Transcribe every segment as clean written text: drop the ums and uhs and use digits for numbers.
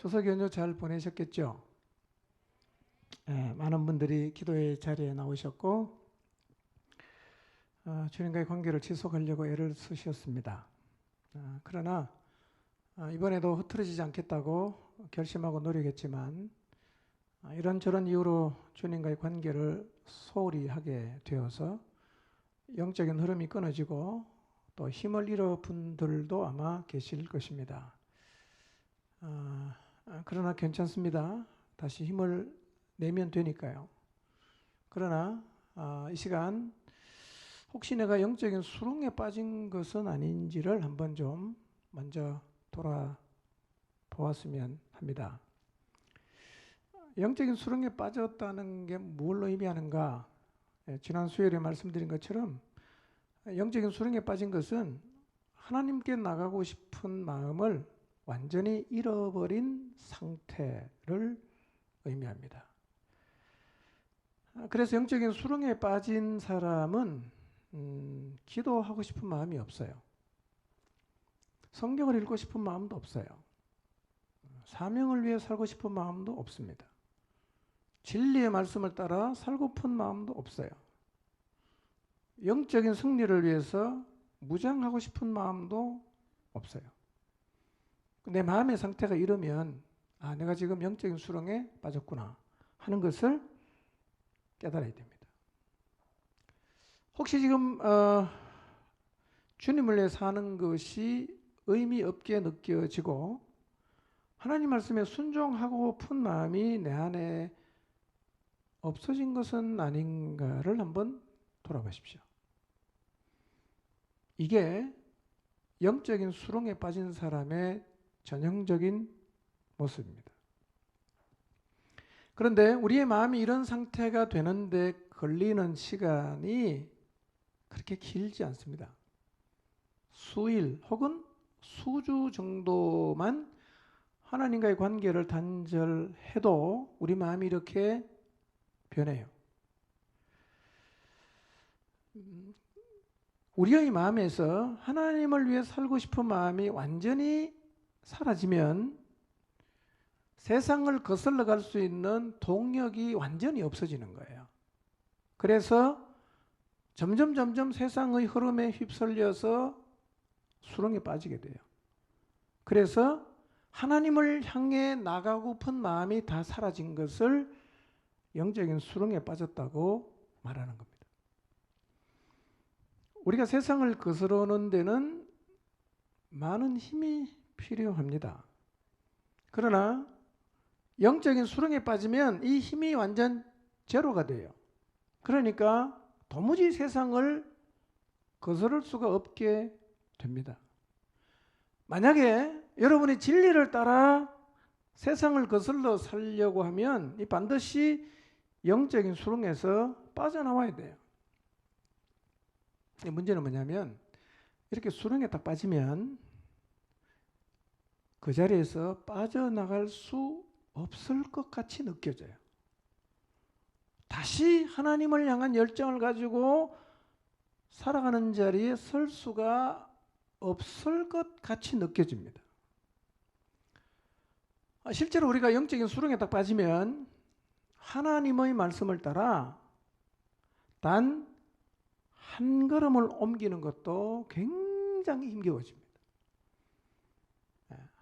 추석 연휴 잘 보내셨겠죠? 많은 분들이 기도의 자리에 나오셨고 주님과의 관계를 지속하려고 애를 쓰셨습니다. 그러나 이번에도 흐트러지지 않겠다고 결심하고 노력했지만 이런저런 이유로 주님과의 관계를 소홀히 하게 되어서 영적인 흐름이 끊어지고 또 힘을 잃어 분들도 아마 계실 것입니다. 그러나 괜찮습니다. 다시 힘을 내면 되니까요. 그러나 이 시간 혹시 내가 영적인 수렁에 빠진 것은 아닌지를 한번 좀 먼저 돌아보았으면 합니다. 영적인 수렁에 빠졌다는 게 뭘 의미하는가? 지난 수요일에 말씀드린 것처럼 영적인 수렁에 빠진 것은 하나님께 나가고 싶은 마음을 완전히 잃어버린 상태를 의미합니다. 그래서 영적인 수렁에 빠진 사람은 기도하고 싶은 마음이 없어요. 성경을 읽고 싶은 마음도 없어요. 사명을 위해 살고 싶은 마음도 없습니다. 진리의 말씀을 따라 살고픈 마음도 없어요. 영적인 승리를 위해서 무장하고 싶은 마음도 없어요. 내 마음의 상태가 이러면 내가 지금 영적인 수렁에 빠졌구나 하는 것을 깨달아야 됩니다. 혹시 지금 주님을 위해 사는 것이 의미 없게 느껴지고 하나님 말씀에 순종하고픈 마음이 내 안에 없어진 것은 아닌가를 한번 돌아보십시오. 이게 영적인 수렁에 빠진 사람의 전형적인 모습입니다. 그런데 우리의 마음이 이런 상태가 되는데 걸리는 시간이 그렇게 길지 않습니다. 수일 혹은 수주 정도만 하나님과의 관계를 단절해도 우리 마음이 이렇게 변해요. 우리의 마음에서 하나님을 위해 살고 싶은 마음이 완전히 사라지면 세상을 거슬러 갈 수 있는 동력이 완전히 없어지는 거예요. 그래서 점점 세상의 흐름에 휩쓸려서 수렁에 빠지게 돼요. 그래서 하나님을 향해 나가고픈 마음이 다 사라진 것을 영적인 수렁에 빠졌다고 말하는 겁니다. 우리가 세상을 거스르는 데는 많은 힘이 필요합니다. 그러나 영적인 수렁에 빠지면 이 힘이 완전 제로가 돼요. 그러니까 도무지 세상을 거스를 수가 없게 됩니다. 만약에 여러분이 진리를 따라 세상을 거슬러 살려고 하면 반드시 영적인 수렁에서 빠져나와야 돼요. 문제는 뭐냐면 이렇게 수렁에 딱 빠지면 그 자리에서 빠져나갈 수 없을 것 같이 느껴져요. 다시 하나님을 향한 열정을 가지고 살아가는 자리에 설 수가 없을 것 같이 느껴집니다. 실제로 우리가 영적인 수렁에 딱 빠지면 하나님의 말씀을 따라 단 한 걸음을 옮기는 것도 굉장히 힘겨워집니다.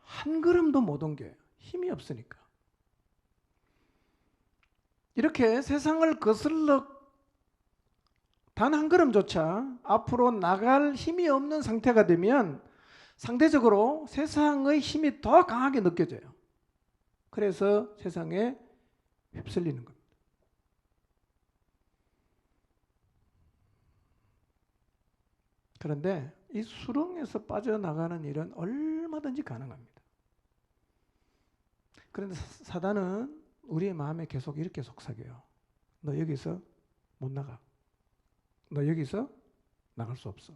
한 걸음도 못 옮겨요. 힘이 없으니까. 이렇게 세상을 거슬러 단 한 걸음조차 앞으로 나갈 힘이 없는 상태가 되면 상대적으로 세상의 힘이 더 강하게 느껴져요. 그래서 세상에 휩쓸리는 겁니다. 그런데 이 수렁에서 빠져나가는 일은 얼마든지 가능합니다. 그런데 사단은 우리의 마음에 계속 이렇게 속삭여요. 너 여기서 못 나가. 너 여기서 나갈 수 없어.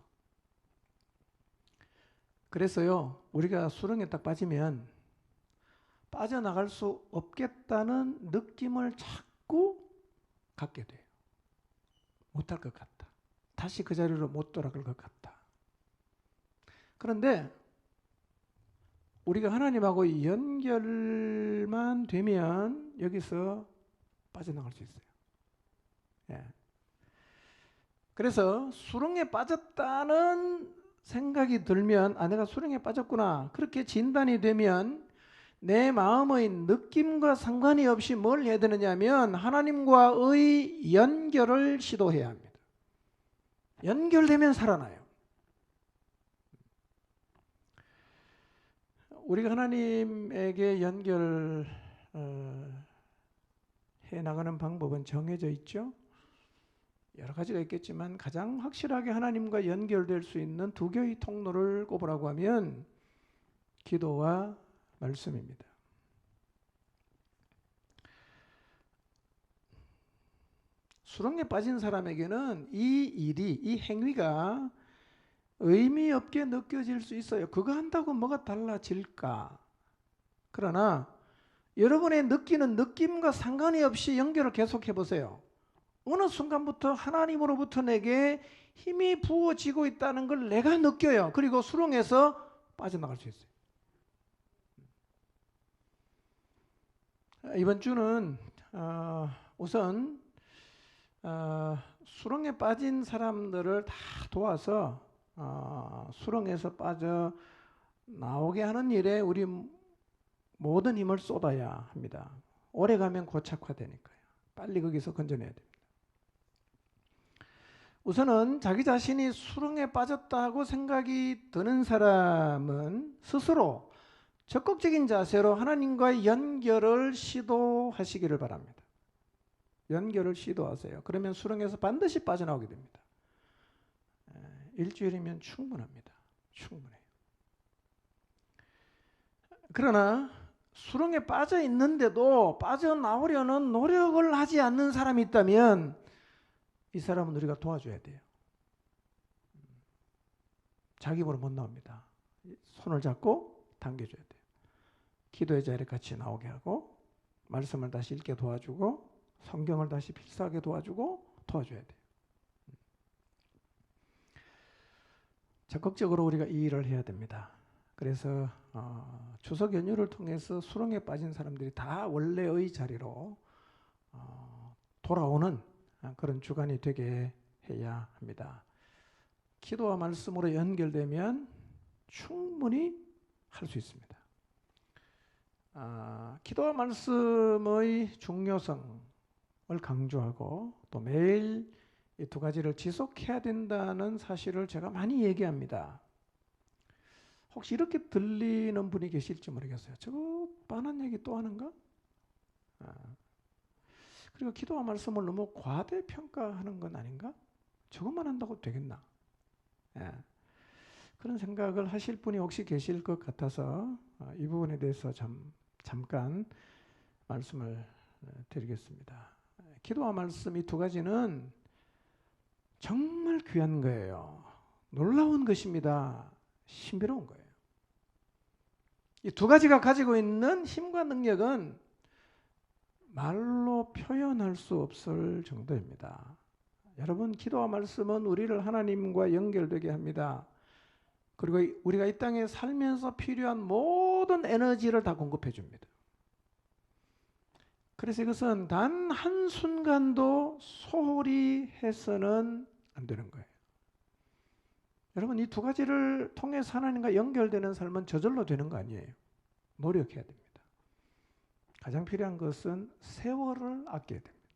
그래서요, 우리가 수렁에 딱 빠지면 빠져나갈 수 없겠다는 느낌을 자꾸 갖게 돼요. 못할 것 같다. 다시 그 자리로 못 돌아갈 것 같다. 그런데 우리가 하나님하고 연결만 되면 여기서 빠져나갈 수 있어요. 예. 그래서 수렁에 빠졌다는 생각이 들면 내가 수렁에 빠졌구나 그렇게 진단이 되면 내 마음의 느낌과 상관이 없이 뭘 해야 되느냐 하면 하나님과의 연결을 시도해야 합니다. 연결되면 살아나요. 우리가 하나님에게 연결 해 나가는 방법은 정해져 있죠. 여러 가지가 있겠지만 가장 확실하게 하나님과 연결될 수 있는 두 개의 통로를 꼽으라고 하면 기도와 말씀입니다. 수렁에 빠진 사람에게는 이 행위가 의미 없게 느껴질 수 있어요. 그거 한다고 뭐가 달라질까? 그러나 여러분의 느끼는 느낌과 상관이 없이 연결을 계속해 보세요. 어느 순간부터 하나님으로부터 내게 힘이 부어지고 있다는 걸 내가 느껴요. 그리고 수렁에서 빠져나갈 수 있어요. 이번 주는 우선 수렁에 빠진 사람들을 다 도와서 수렁에서 빠져 나오게 하는 일에 우리 모든 힘을 쏟아야 합니다. 오래 가면 고착화되니까요. 빨리 거기서 건져내야 됩니다. 우선은 자기 자신이 수렁에 빠졌다고 생각이 드는 사람은 스스로 적극적인 자세로 하나님과의 연결을 시도하시기를 바랍니다. 연결을 시도하세요. 그러면 수렁에서 반드시 빠져나오게 됩니다. 일주일이면 충분합니다. 충분해요. 그러나 수렁에 빠져 있는데도 빠져나오려는 노력을 하지 않는 사람이 있다면 이 사람은 우리가 도와줘야 돼요. 자기 힘으로 못 나옵니다. 손을 잡고 당겨줘야 돼요. 기도의 자리에 같이 나오게 하고 말씀을 다시 읽게 도와주고 성경을 다시 필사하게 도와주고 도와줘야 돼요. 적극적으로 우리가 이 일을 해야 됩니다. 그래서 추석 연휴를 통해서 수렁에 빠진 사람들이 다 원래의 자리로 돌아오는 그런 주간이 되게 해야 합니다. 기도와 말씀으로 연결되면 충분히 할 수 있습니다. 기도와 말씀의 중요성을 강조하고 또 매일 이 두 가지를 지속해야 된다는 사실을 제가 많이 얘기합니다. 혹시 이렇게 들리는 분이 계실지 모르겠어요. 저거 뻔한 얘기 또 하는가? 그리고 기도와 말씀을 너무 과대평가하는 건 아닌가? 저것만 한다고 되겠나? 그런 생각을 하실 분이 혹시 계실 것 같아서 이 부분에 대해서 잠깐 말씀을 드리겠습니다. 기도와 말씀 이 두 가지는 정말 귀한 거예요. 놀라운 것입니다. 신비로운 거예요. 이 두 가지가 가지고 있는 힘과 능력은 말로 표현할 수 없을 정도입니다. 여러분, 기도와 말씀은 우리를 하나님과 연결되게 합니다. 그리고 우리가 이 땅에 살면서 필요한 모든 에너지를 다 공급해 줍니다. 그래서 이것은 단 한순간도 소홀히 해서는 안 되는 거예요. 여러분, 이 두 가지를 통해서 하나님과 연결되는 삶은 저절로 되는 거 아니에요. 노력해야 됩니다. 가장 필요한 것은 세월을 아껴야 됩니다.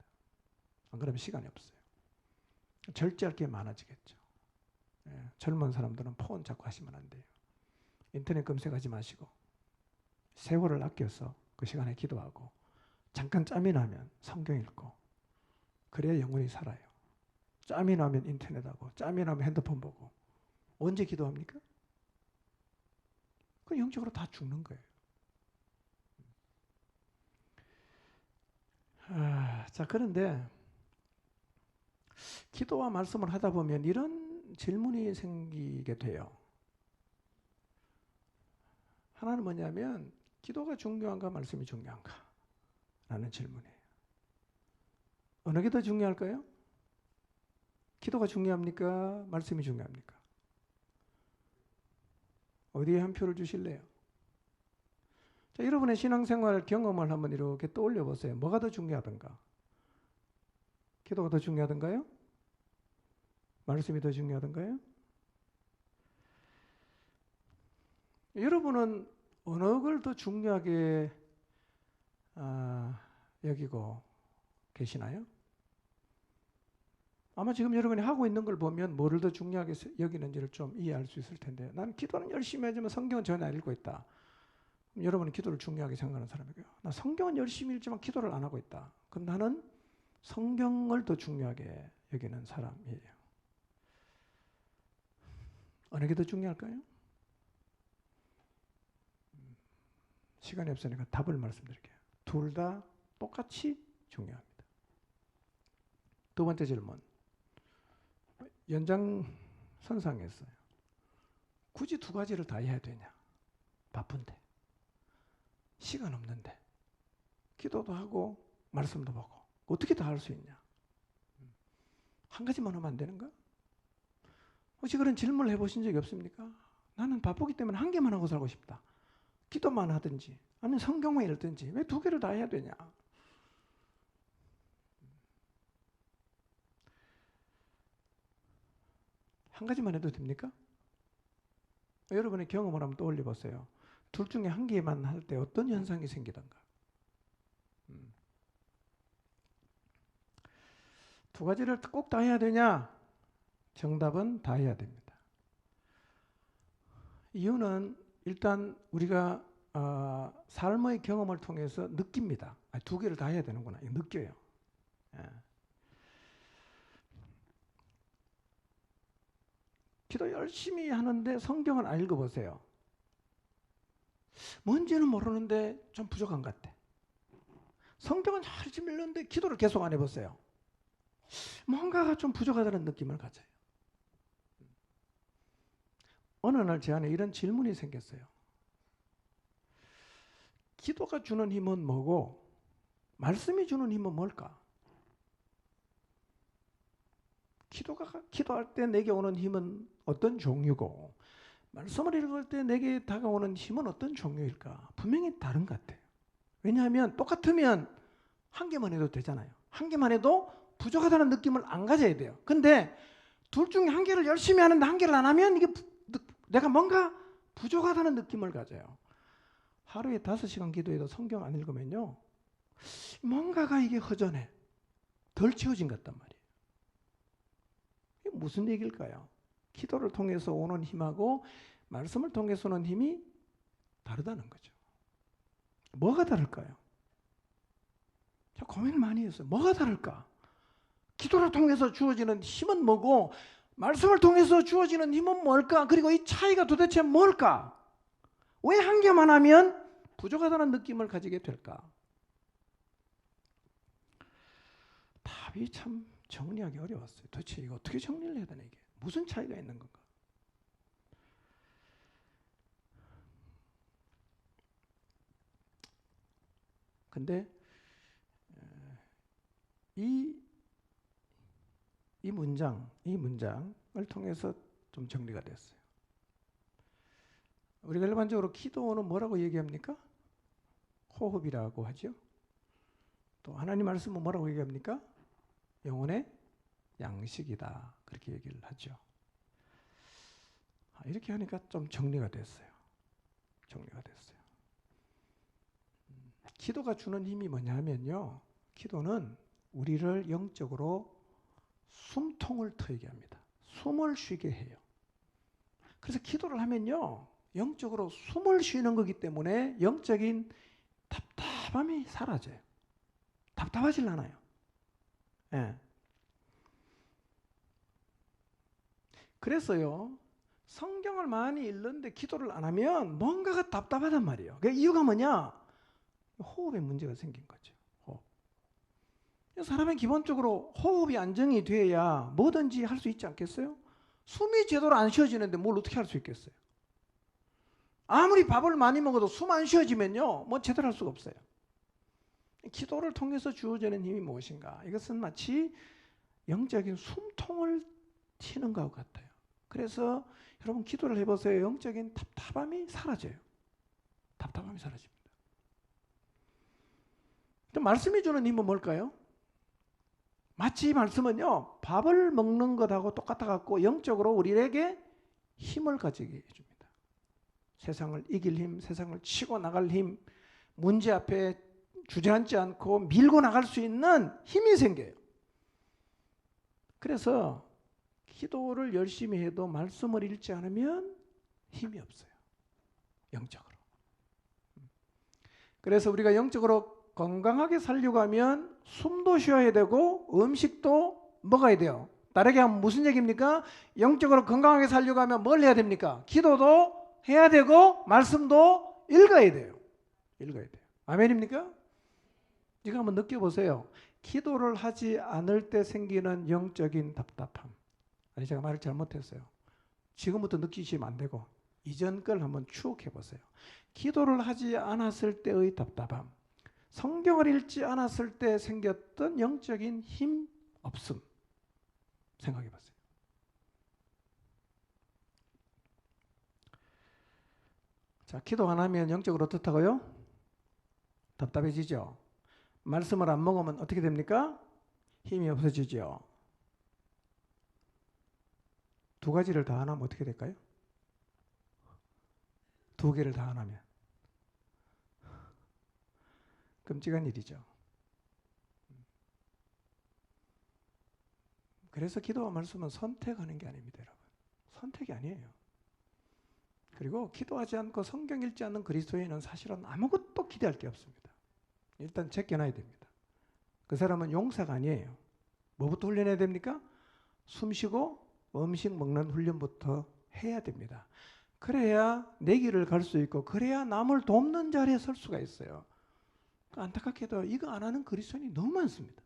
안 그러면 시간이 없어요. 절제할 게 많아지겠죠. 젊은 사람들은 폰 자꾸 하시면 안 돼요. 인터넷 검색하지 마시고 세월을 아껴서 그 시간에 기도하고 잠깐 짬이 나면 성경 읽고 그래야 영혼이 살아요. 짬이 나면 인터넷하고 짬이 나면 핸드폰 보고 언제 기도합니까? 그 영적으로 다 죽는 거예요. 자, 그런데 기도와 말씀을 하다 보면 이런 질문이 생기게 돼요. 하나는 뭐냐면 기도가 중요한가 말씀이 중요한가? 라는 질문이에요. 어느 게 더 중요할까요? 기도가 중요합니까? 말씀이 중요합니까? 어디에 한 표를 주실래요? 자, 여러분의 신앙생활 경험을 한번 이렇게 떠올려 보세요. 뭐가 더 중요하던가? 기도가 더 중요하던가요? 말씀이 더 중요하던가요? 여러분은 어느 걸 더 중요하게 여기고 계시나요? 아마 지금 여러분이 하고 있는 걸 보면 뭐를 더 중요하게 여기는지를 좀 이해할 수 있을 텐데, 나는 기도는 열심히 하지만 성경은 전혀 안 읽고 있다. 그럼 여러분은 기도를 중요하게 생각하는 사람이고요. 나 성경은 열심히 읽지만 기도를 안 하고 있다. 그럼 나는 성경을 더 중요하게 여기는 사람이에요. 어느 게 더 중요할까요? 시간이 없으니까 답을 말씀드릴게요. 둘 다 똑같이 중요합니다. 두 번째 질문. 연장선상에서요. 굳이 두 가지를 다 해야 되냐? 바쁜데. 시간 없는데. 기도도 하고 말씀도 보고. 어떻게 다 할 수 있냐? 한 가지만 하면 안 되는가? 혹시 그런 질문을 해보신 적이 없습니까? 나는 바쁘기 때문에 한 개만 하고 살고 싶다. 기도만 하든지 아니면 성경만 읽든지 왜 두 개를 다 해야 되냐? 한 가지만 해도 됩니까? 여러분의 경험을 한번 떠올려 보세요. 둘 중에 한 개만 할 때 어떤 현상이 생기던가? 두 가지를 꼭 다 해야 되냐? 정답은 다 해야 됩니다. 이유는 일단 우리가 삶의 경험을 통해서 느낍니다. 두 개를 다 해야 되는구나. 느껴요. 예. 기도 열심히 하는데 성경을 안 읽어보세요. 뭔지는 모르는데 좀 부족한 것 같아. 성경은 열심히 읽는데 기도를 계속 안 해보세요. 뭔가가 좀 부족하다는 느낌을 가져요. 어느 날 제 안에 이런 질문이 생겼어요. 기도가 주는 힘은 뭐고 말씀이 주는 힘은 뭘까? 기도할 때 내게 오는 힘은 어떤 종류고 말씀을 읽을 때 내게 다가오는 힘은 어떤 종류일까? 분명히 다른 것 같아요. 왜냐하면 똑같으면 한 개만 해도 되잖아요. 한 개만 해도 부족하다는 느낌을 안 가져야 돼요. 근데 둘 중에 한 개를 열심히 하는데 한 개를 안 하면 이게 내가 뭔가 부족하다는 느낌을 가져요. 하루에 5시간 기도해도 성경 안 읽으면요. 뭔가가 이게 허전해. 덜 채워진 것 같단 말이에요. 이게 무슨 얘기일까요? 기도를 통해서 오는 힘하고 말씀을 통해서 오는 힘이 다르다는 거죠. 뭐가 다를까요? 저 고민을 많이 했어요. 뭐가 다를까? 기도를 통해서 주어지는 힘은 뭐고 말씀을 통해서 주어지는 힘은 뭘까? 그리고 이 차이가 도대체 뭘까? 왜 한 개만 하면 부족하다는 느낌을 가지게 될까? 답이 참 정리하기 어려웠어요. 도대체 이거 어떻게 정리를 해야 되나 이게? 무슨 차이가 있는 건가? 근데 이 문장을 통해서 좀 정리가 됐어요. 우리가 일반적으로 기도는 뭐라고 얘기합니까? 호흡이라고 하죠. 또 하나님 말씀은 뭐라고 얘기합니까? 영혼의 양식이다. 그렇게 얘기를 하죠. 이렇게 하니까 좀 정리가 됐어요. 기도가 주는 힘이 뭐냐면요. 기도는 우리를 영적으로 숨통을 트이게 합니다. 숨을 쉬게 해요. 그래서 기도를 하면요. 영적으로 숨을 쉬는 거기 때문에 영적인 답답함이 사라져요. 답답하질 않아요. 예. 그래서요. 성경을 많이 읽는데 기도를 안 하면 뭔가가 답답하단 말이에요. 그 이유가 뭐냐? 호흡에 문제가 생긴 거죠. 호흡. 사람은 기본적으로 호흡이 안정이 돼야 뭐든지 할 수 있지 않겠어요? 숨이 제대로 안 쉬어지는데 뭘 어떻게 할 수 있겠어요? 아무리 밥을 많이 먹어도 숨 안 쉬어지면요, 뭐 제대로 할 수가 없어요. 기도를 통해서 주어지는 힘이 무엇인가? 이것은 마치 영적인 숨통을 튀는 것 같아요. 그래서 여러분 기도를 해보세요. 영적인 답답함이 사라져요. 답답함이 사라집니다. 말씀이 주는 힘은 뭘까요? 마치 이 말씀은요, 밥을 먹는 것하고 똑같아 갖고 영적으로 우리에게 힘을 가지게 해줍니다. 세상을 이길 힘, 세상을 치고 나갈 힘, 문제 앞에 주저앉지 않고 밀고 나갈 수 있는 힘이 생겨요. 그래서 기도를 열심히 해도 말씀을 읽지 않으면 힘이 없어요. 영적으로. 그래서 우리가 영적으로 건강하게 살려고 하면 숨도 쉬어야 되고 음식도 먹어야 돼요. 다르게 하면 무슨 얘기입니까? 영적으로 건강하게 살려고 하면 뭘 해야 됩니까? 기도도 해야 되고 말씀도 읽어야 돼요. 읽어야 돼요. 아멘입니까? 이거 한번 느껴보세요. 기도를 하지 않을 때 생기는 영적인 답답함. 아니, 제가 말을 잘못했어요. 지금부터 느끼시면 안 되고 이전 걸 한번 추억해 보세요. 기도를 하지 않았을 때의 답답함, 성경을 읽지 않았을 때 생겼던 영적인 힘 없음, 생각해 보세요. 자, 기도 안 하면 영적으로 어떻다고요? 답답해지죠. 말씀을 안 먹으면 어떻게 됩니까? 힘이 없어지죠. 두 가지를 다 안 하면 어떻게 될까요? 두 개를 다 안 하면 끔찍한 일이죠. 그래서 기도와 말씀은 선택하는 게 아닙니다, 여러분. 선택이 아니에요. 그리고 기도하지 않고 성경 읽지 않는 그리스도인은 사실은 아무것도 기대할 게 없습니다. 일단 제껴놔야 됩니다. 그 사람은 용사가 아니에요. 뭐부터 훈련해야 됩니까? 숨 쉬고 음식 먹는 훈련부터 해야 됩니다. 그래야 내 길을 갈 수 있고 그래야 남을 돕는 자리에 설 수가 있어요. 안타깝게도 이거 안 하는 그리스도인이 너무 많습니다.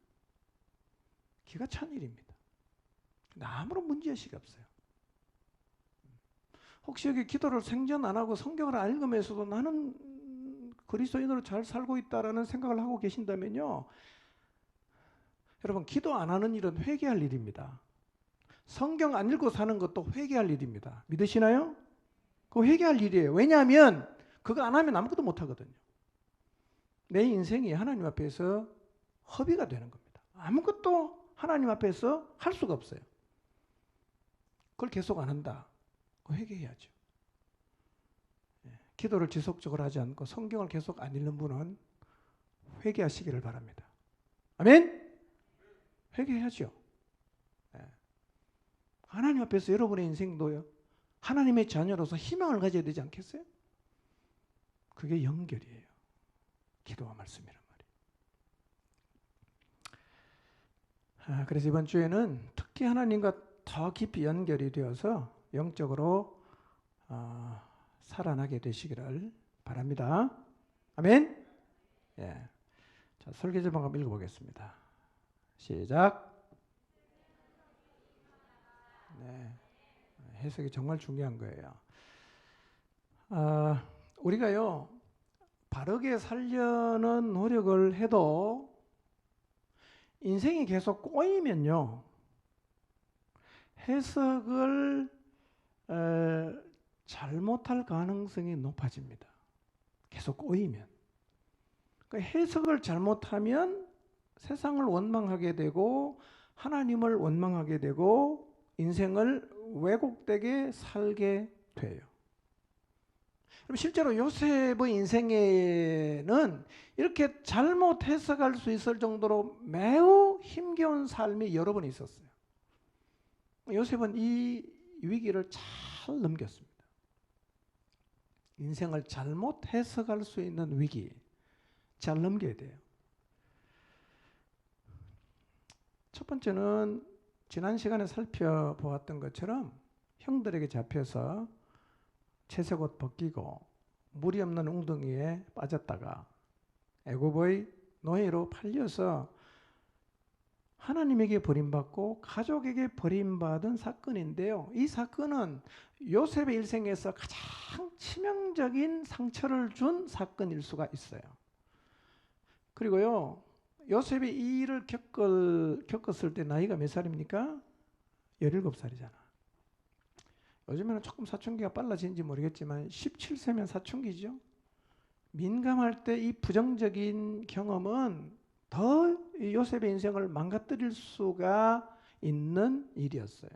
기가 찬 일입니다. 아무런 문제의식이 없어요. 혹시 여기 기도를 생전 안 하고 성경을 안 읽으면서도 나는 그리스도인으로 잘 살고 있다라는 생각을 하고 계신다면요, 여러분, 기도 안 하는 일은 회개할 일입니다. 성경 안 읽고 사는 것도 회개할 일입니다. 믿으시나요? 그거 회개할 일이에요. 왜냐하면 그거 안 하면 아무것도 못 하거든요. 내 인생이 하나님 앞에서 허비가 되는 겁니다. 아무것도 하나님 앞에서 할 수가 없어요. 그걸 계속 안 한다. 회개해야죠. 기도를 지속적으로 하지 않고 성경을 계속 안 읽는 분은 회개하시기를 바랍니다. 아멘? 회개해야죠. 하나님 앞에서 여러분의 인생도요, 하나님의 자녀로서 희망을 가져야 되지 않겠어요? 그게 연결이에요. 기도와 말씀이란 말이에요. 그래서 이번 주에는 특히 하나님과 더 깊이 연결이 되어서 영적으로 살아나게 되시기를 바랍니다. 아멘. 예. 자, 설계제방 한번 읽어보겠습니다. 시작. 네. 해석이 정말 중요한 거예요. 우리가요, 바르게 살려는 노력을 해도 인생이 계속 꼬이면요, 해석을 잘못할 가능성이 높아집니다. 계속 꼬이면. 그러니까 해석을 잘못하면 세상을 원망하게 되고 하나님을 원망하게 되고 인생을 왜곡되게 살게 돼요. 실제로 요셉의 인생에는 이렇게 잘못 해석할 수 있을 정도로 매우 힘겨운 삶이 여러 번 있었어요. 요셉은 이 위기를 잘 넘겼습니다. 인생을 잘못 해석할 수 있는 위기, 잘 넘겨야 돼요. 첫 번째는 지난 시간에 살펴보았던 것처럼 형들에게 잡혀서 채색옷 벗기고 물이 없는 웅덩이에 빠졌다가 애굽의 노예로 팔려서 하나님에게 버림받고 가족에게 버림받은 사건인데요. 이 사건은 요셉의 일생에서 가장 치명적인 상처를 준 사건일 수가 있어요. 그리고요, 요셉이 이 일을 겪었을 때 나이가 몇 살입니까? 17살이잖아. 요즘에는 조금 사춘기가 빨라진지 모르겠지만 17세면 사춘기죠. 민감할 때 이 부정적인 경험은 더 요셉의 인생을 망가뜨릴 수가 있는 일이었어요.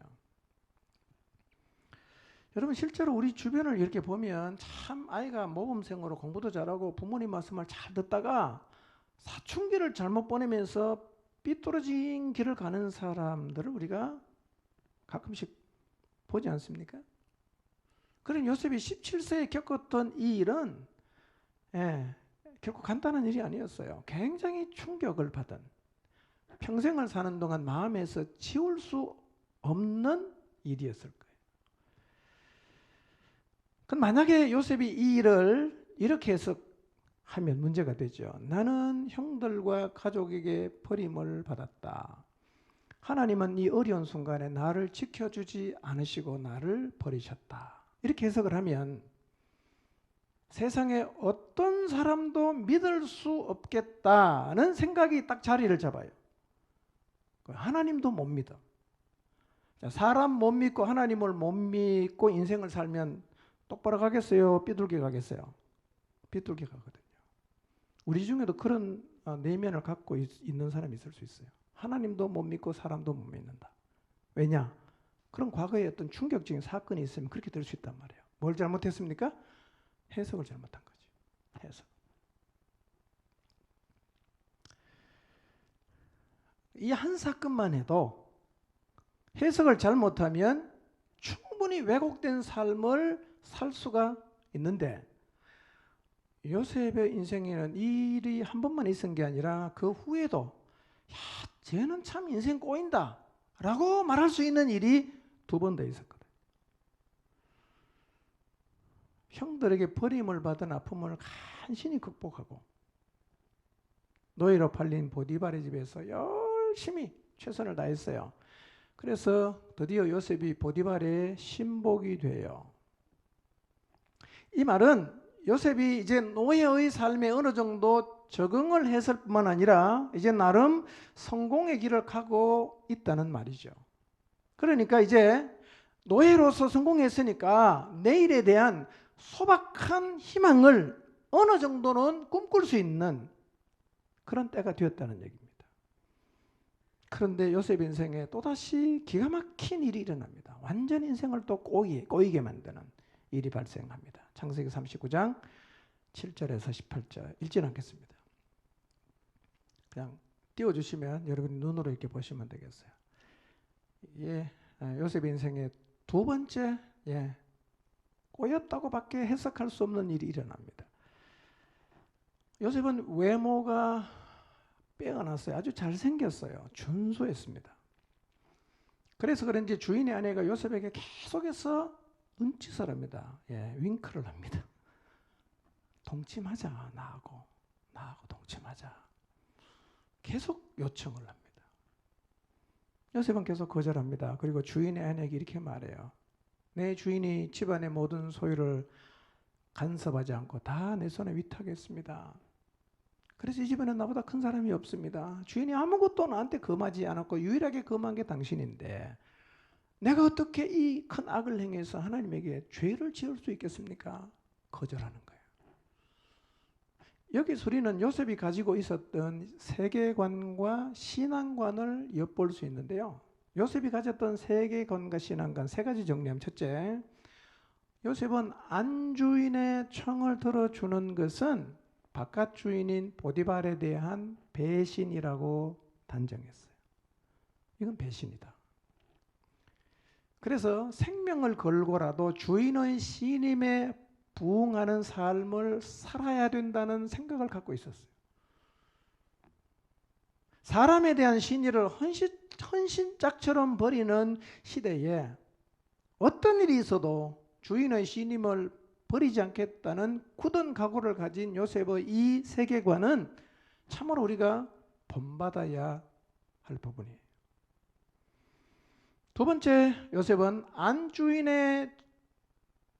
여러분 실제로 우리 주변을 이렇게 보면 참 아이가 모범생으로 공부도 잘하고 부모님 말씀을 잘 듣다가 사춘기를 잘못 보내면서 삐뚤어진 길을 가는 사람들을 우리가 가끔씩 보지 않습니까? 그런 요셉이 17세에 겪었던 이 일은 결코 간단한 일이 아니었어요. 굉장히 충격을 받은, 평생을 사는 동안 마음에서 지울 수 없는 일이었을 거예요. 그럼 만약에 요셉이 이 일을 이렇게 해석하면 문제가 되죠. 나는 형들과 가족에게 버림을 받았다. 하나님은 이 어려운 순간에 나를 지켜주지 않으시고 나를 버리셨다. 이렇게 해석을 하면 세상에 어떤 사람도 믿을 수 없겠다는 생각이 딱 자리를 잡아요. 하나님도 못 믿어. 사람 못 믿고 하나님을 못 믿고 인생을 살면 똑바로 가겠어요? 삐뚤게 가겠어요? 삐뚤게 가거든요. 우리 중에도 그런 내면을 갖고 있는 사람이 있을 수 있어요. 하나님도 못 믿고 사람도 못 믿는다. 왜냐? 그런 과거에 어떤 충격적인 사건이 있으면 그렇게 될 수 있단 말이에요. 뭘 잘못했습니까? 해석을 잘못한 거죠. 해석. 이 한 사건만 해도 해석을 잘못하면 충분히 왜곡된 삶을 살 수가 있는데, 요셉의 인생에는 이 일이 한 번만 있은 게 아니라 그 후에도 야, 쟤는 참 인생 꼬인다 라고 말할 수 있는 일이 두 번 더 있었거든요. 형들에게 버림을 받은 아픔을 간신히 극복하고 노예로 팔린 보디발의 집에서 열심히 최선을 다했어요. 그래서 드디어 요셉이 보디발의 신복이 돼요. 이 말은 요셉이 이제 노예의 삶에 어느 정도 적응을 했을 뿐만 아니라 이제 나름 성공의 길을 가고 있다는 말이죠. 그러니까 이제 노예로서 성공했으니까 내일에 대한 소박한 희망을 어느 정도는 꿈꿀 수 있는 그런 때가 되었다는 얘기입니다. 그런데 요셉 인생에 또다시 기가 막힌 일이 일어납니다. 완전 인생을 또 꼬이게 만드는 일이 발생합니다. 창세기 39장 7절에서 18절 읽지는 않겠습니다. 그냥 띄워주시면 여러분이 눈으로 이렇게 보시면 되겠어요. 요셉 인생의 두 번째 꼬였다고밖에 해석할 수 없는 일이 일어납니다. 요셉은 외모가 빼어났어요. 아주 잘생겼어요. 준수했습니다. 그래서 그런지 주인의 아내가 요셉에게 계속해서 눈짓을 합니다. 윙크를 합니다. 동침하자, 나하고 동침하자. 계속 요청을 합니다. 요셉은 계속 거절합니다. 그리고 주인의 아내에게 이렇게 말해요. 내 주인이 집안의 모든 소유를 간섭하지 않고 다 내 손에 위탁했습니다. 그래서 이 집에는 나보다 큰 사람이 없습니다. 주인이 아무것도 나한테 금하지 않았고 유일하게 금한 게 당신인데 내가 어떻게 이 큰 악을 행해서 하나님에게 죄를 지을 수 있겠습니까? 거절하는 거예요. 여기서 우리는 요셉이 가지고 있었던 세계관과 신앙관을 엿볼 수 있는데요. 요셉이 가졌던 세계관과 신앙관 세 가지 정리하면, 첫째, 요셉은 안주인의 청을 들어주는 것은 바깥 주인인 보디발에 대한 배신이라고 단정했어요. 이건 배신이다. 그래서 생명을 걸고라도 주인의 신임에 부응하는 삶을 살아야 된다는 생각을 갖고 있었어요. 사람에 대한 신의를 헌신짝처럼 버리는 시대에 어떤 일이 있어도 주인의 신임을 버리지 않겠다는 굳은 각오를 가진 요셉의 이 세계관은 참으로 우리가 본받아야 할 부분이에요. 두 번째, 요셉은 안주인의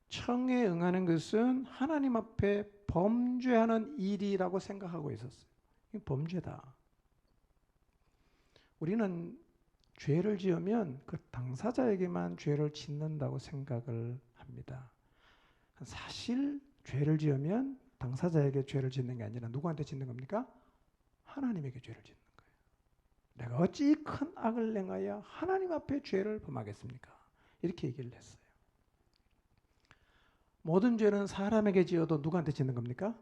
청에 응하는 것은 하나님 앞에 범죄하는 일이라고 생각하고 있었어요. 이게 범죄다. 우리는 죄를 지으면 그 당사자에게만 죄를 짓는다고 생각을 합니다. 사실 죄를 지으면 당사자에게 죄를 짓는 게 아니라 누구한테 짓는 겁니까? 하나님에게 죄를 짓는 거예요. 내가 어찌 큰 악을 행하여 하나님 앞에 죄를 범하겠습니까? 이렇게 얘기를 했어요. 모든 죄는 사람에게 지어도 누구한테 짓는 겁니까?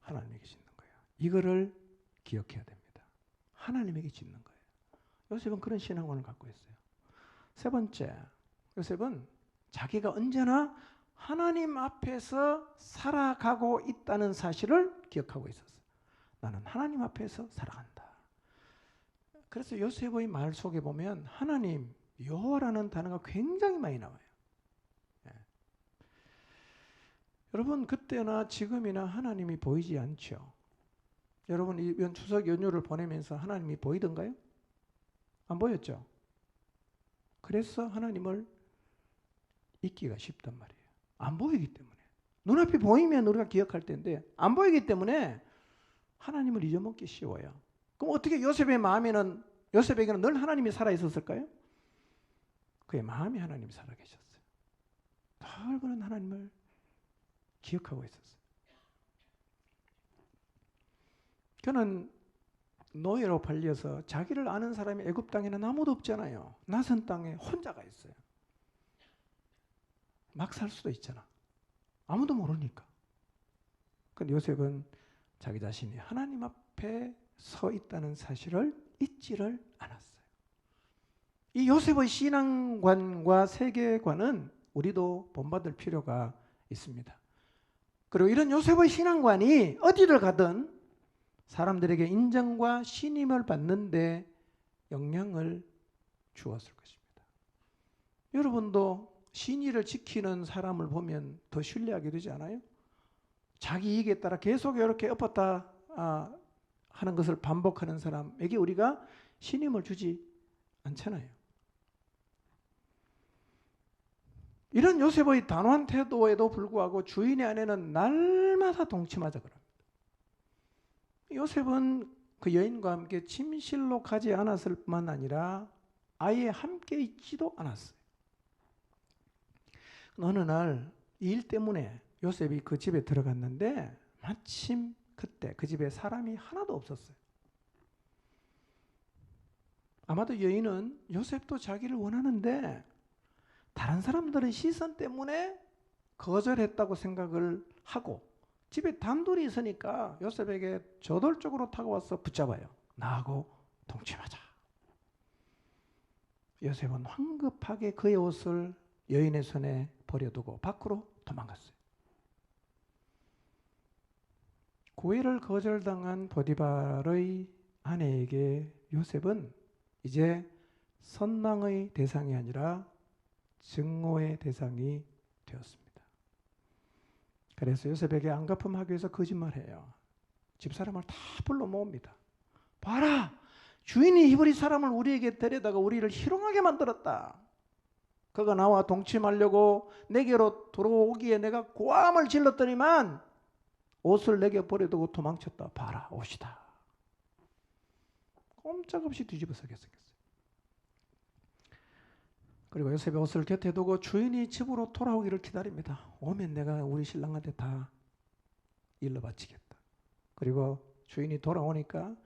하나님에게 짓는 거예요. 이거를 기억해야 됩니다. 하나님에게 짓는 거예요. 요셉은 그런 신앙관을 갖고 있어요. 세 번째, 요셉은 자기가 언제나 하나님 앞에서 살아가고 있다는 사실을 기억하고 있었어요. 나는 하나님 앞에서 살아간다. 그래서 요셉의 말 속에 보면 하나님, 여호와라는 단어가 굉장히 많이 나와요. 예. 여러분, 그때나 지금이나 하나님이 보이지 않죠. 여러분, 이번 추석 연휴를 보내면서 하나님이 보이던가요? 안 보였죠? 그래서 하나님을 잊기가 쉽단 말이에요. 안 보이기 때문에. 눈앞이 보이면 우리가 기억할 텐데 안 보이기 때문에 하나님을 잊어먹기 쉬워요. 그럼 어떻게 요셉의 마음에는, 요셉에게는 늘 하나님이 살아있었을까요? 그의 마음에 하나님이 살아계셨어요. 늘 그런 하나님을 기억하고 있었어요. 그는 노예로 팔려서 자기를 아는 사람이 애굽 땅에는 아무도 없잖아요. 낯선 땅에 혼자가 있어요. 막 살 수도 있잖아. 아무도 모르니까. 근데 요셉은 자기 자신이 하나님 앞에 서 있다는 사실을 잊지를 않았어요. 이 요셉의 신앙관과 세계관은 우리도 본받을 필요가 있습니다. 그리고 이런 요셉의 신앙관이 어디를 가든 사람들에게 인정과 신임을 받는데 영향을 주었을 것입니다. 여러분도 신의를 지키는 사람을 보면 더 신뢰하게 되지 않아요? 자기 이익에 따라 계속 이렇게 엎었다 하는 것을 반복하는 사람에게 우리가 신임을 주지 않잖아요. 이런 요셉의 단호한 태도에도 불구하고 주인의 아내는 날마다 동침하자 그럽니다. 요셉은 그 여인과 함께 침실로 가지 않았을 뿐만 아니라 아예 함께 있지도 않았어요. 어느 날 이 일 때문에 요셉이 그 집에 들어갔는데 마침 그때 그 집에 사람이 하나도 없었어요. 아마도 여인은 요셉도 자기를 원하는데 다른 사람들의 시선 때문에 거절했다고 생각을 하고 집에 단둘이 있으니까 요셉에게 저돌적으로 다가와서 붙잡아요. 나하고 동침하자. 요셉은 황급하게 그의 옷을 여인의 손에 버려두고 밖으로 도망갔어요. 고해를 거절당한 보디발의 아내에게 요셉은 이제 선망의 대상이 아니라 증오의 대상이 되었습니다. 그래서 요셉에게 안갚음하기 위해서 거짓말해요. 집사람을 다 불러 모읍니다. 봐라! 주인이 히브리 사람을 우리에게 데려다가 우리를 희롱하게 만들었다. 그가 나와 동침하려고 내게로 들어오기에 내가 고함을 질렀더니만 옷을 내게 버려두고 도망쳤다. 봐라, 옷이다. 꼼짝없이 뒤집어서게 생겼어요. 그리고 요셉의 옷을 곁에 두고 주인이 집으로 돌아오기를 기다립니다. 오면 내가 우리 신랑한테 다 일러 바치겠다. 그리고 주인이 돌아오니까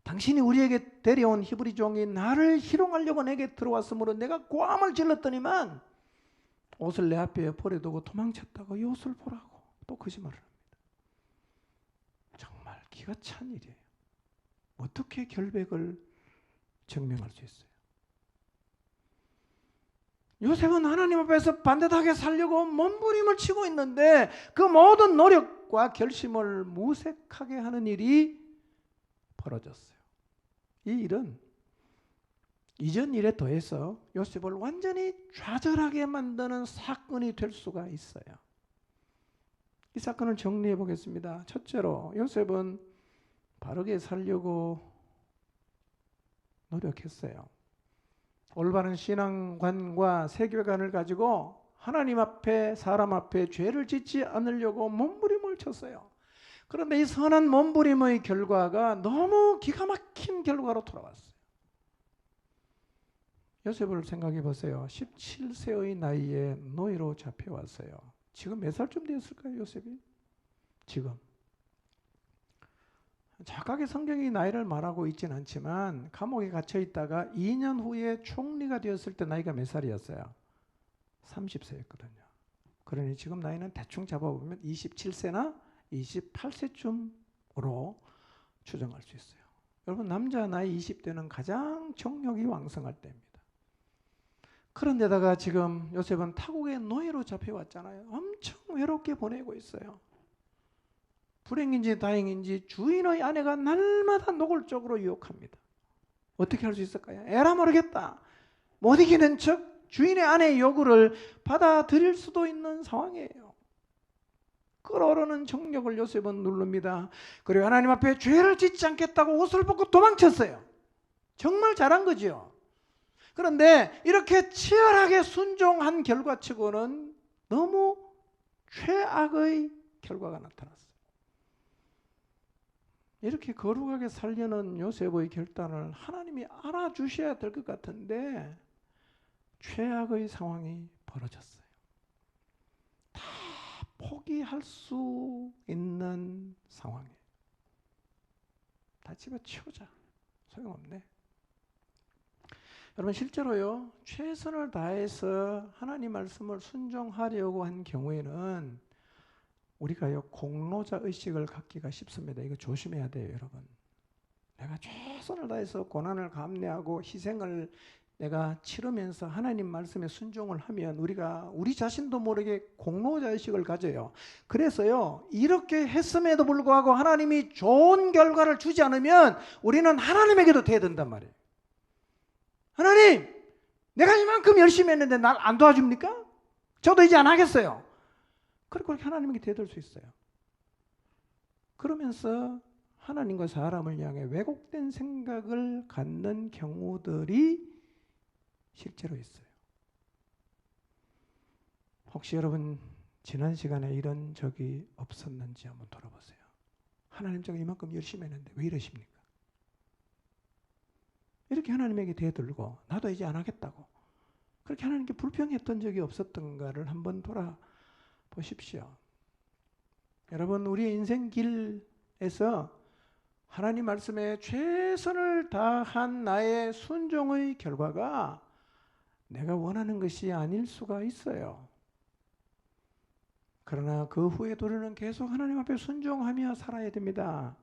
당신이 우리에게 데려온 히브리 종이 나를 희롱하려고 내게 들어왔으므로 내가 고함을 질렀더니만 옷을 내 앞에 버려두고 도망쳤다고 이 옷을 보라고 또 거짓말을 합니다. 정말 기가 찬 일이에요. 어떻게 결백을 증명할 수 있어요? 요셉은 하나님 앞에서 반듯하게 살려고 몸부림을 치고 있는데 그 모든 노력과 결심을 무색하게 하는 일이 벌어졌어요. 이 일은 이전 일에 더해서 요셉을 완전히 좌절하게 만드는 사건이 될 수가 있어요. 이 사건을 정리해 보겠습니다. 첫째로 요셉은 바르게 살려고 노력했어요. 올바른 신앙관과 세계관을 가지고 하나님 앞에 사람 앞에 죄를 짓지 않으려고 몸부림을 쳤어요. 그런데 이 선한 몸부림의 결과가 너무 기가 막힌 결과로 돌아왔어요. 요셉을 생각해 보세요. 17세의 나이에 노예로 잡혀왔어요. 지금 몇 살쯤 되었을까요, 요셉이? 지금 정확하게 성경이 나이를 말하고 있지는 않지만 감옥에 갇혀 있다가 2년 후에 총리가 되었을 때 나이가 몇 살이었어요? 30세였거든요. 그러니 지금 나이는 대충 잡아보면 27세나 28세쯤으로 추정할 수 있어요. 여러분, 남자 나이 20대는 가장 정력이 왕성할 때입니다. 그런데다가 지금 요셉은 타국의 노예로 잡혀왔잖아요. 엄청 외롭게 보내고 있어요. 불행인지 다행인지 주인의 아내가 날마다 노골적으로 유혹합니다. 어떻게 할 수 있을까요? 에라 모르겠다. 못 이기는 척 주인의 아내의 요구를 받아들일 수도 있는 상황이에요. 끓어오르는 정력을 요셉은 누릅니다. 그리고 하나님 앞에 죄를 짓지 않겠다고 옷을 벗고 도망쳤어요. 정말 잘한 거죠. 그런데 이렇게 치열하게 순종한 결과치고는 너무 최악의 결과가 나타났어요. 이렇게 거룩하게 살려는 요셉의 결단을 하나님이 알아주셔야 될 것 같은데 최악의 상황이 벌어졌어요. 다 포기할 수 있는 상황이에요. 다 집어치우자. 소용없네. 여러분, 실제로요, 최선을 다해서 하나님 말씀을 순종하려고 한 경우에는 우리가요, 공로자 의식을 갖기가 쉽습니다. 이거 조심해야 돼요, 여러분. 내가 최선을 다해서 고난을 감내하고 희생을 내가 치르면서 하나님 말씀에 순종을 하면 우리가 우리 자신도 모르게 공로자 의식을 가져요. 그래서요, 이렇게 했음에도 불구하고 하나님이 좋은 결과를 주지 않으면 우리는 하나님에게도 대든단 말이에요. 하나님, 내가 이만큼 열심히 했는데 날 안 도와줍니까? 저도 이제 안 하겠어요. 그렇게 하나님에게 대들 수 있어요. 그러면서 하나님과 사람을 향해 왜곡된 생각을 갖는 경우들이 실제로 있어요. 혹시 여러분 지난 시간에 이런 적이 없었는지 한번 돌아보세요. 하나님, 제가 이만큼 열심히 했는데 왜 이러십니까? 이렇게 하나님에게 대들고 나도 이제 안 하겠다고 그렇게 하나님께 불평했던 적이 없었던가를 한번 돌아보십시오. 여러분, 우리의 인생 길에서 하나님 말씀에 최선을 다한 나의 순종의 결과가 내가 원하는 것이 아닐 수가 있어요. 그러나 그 후에도 우리는 계속 하나님 앞에 순종하며 살아야 됩니다.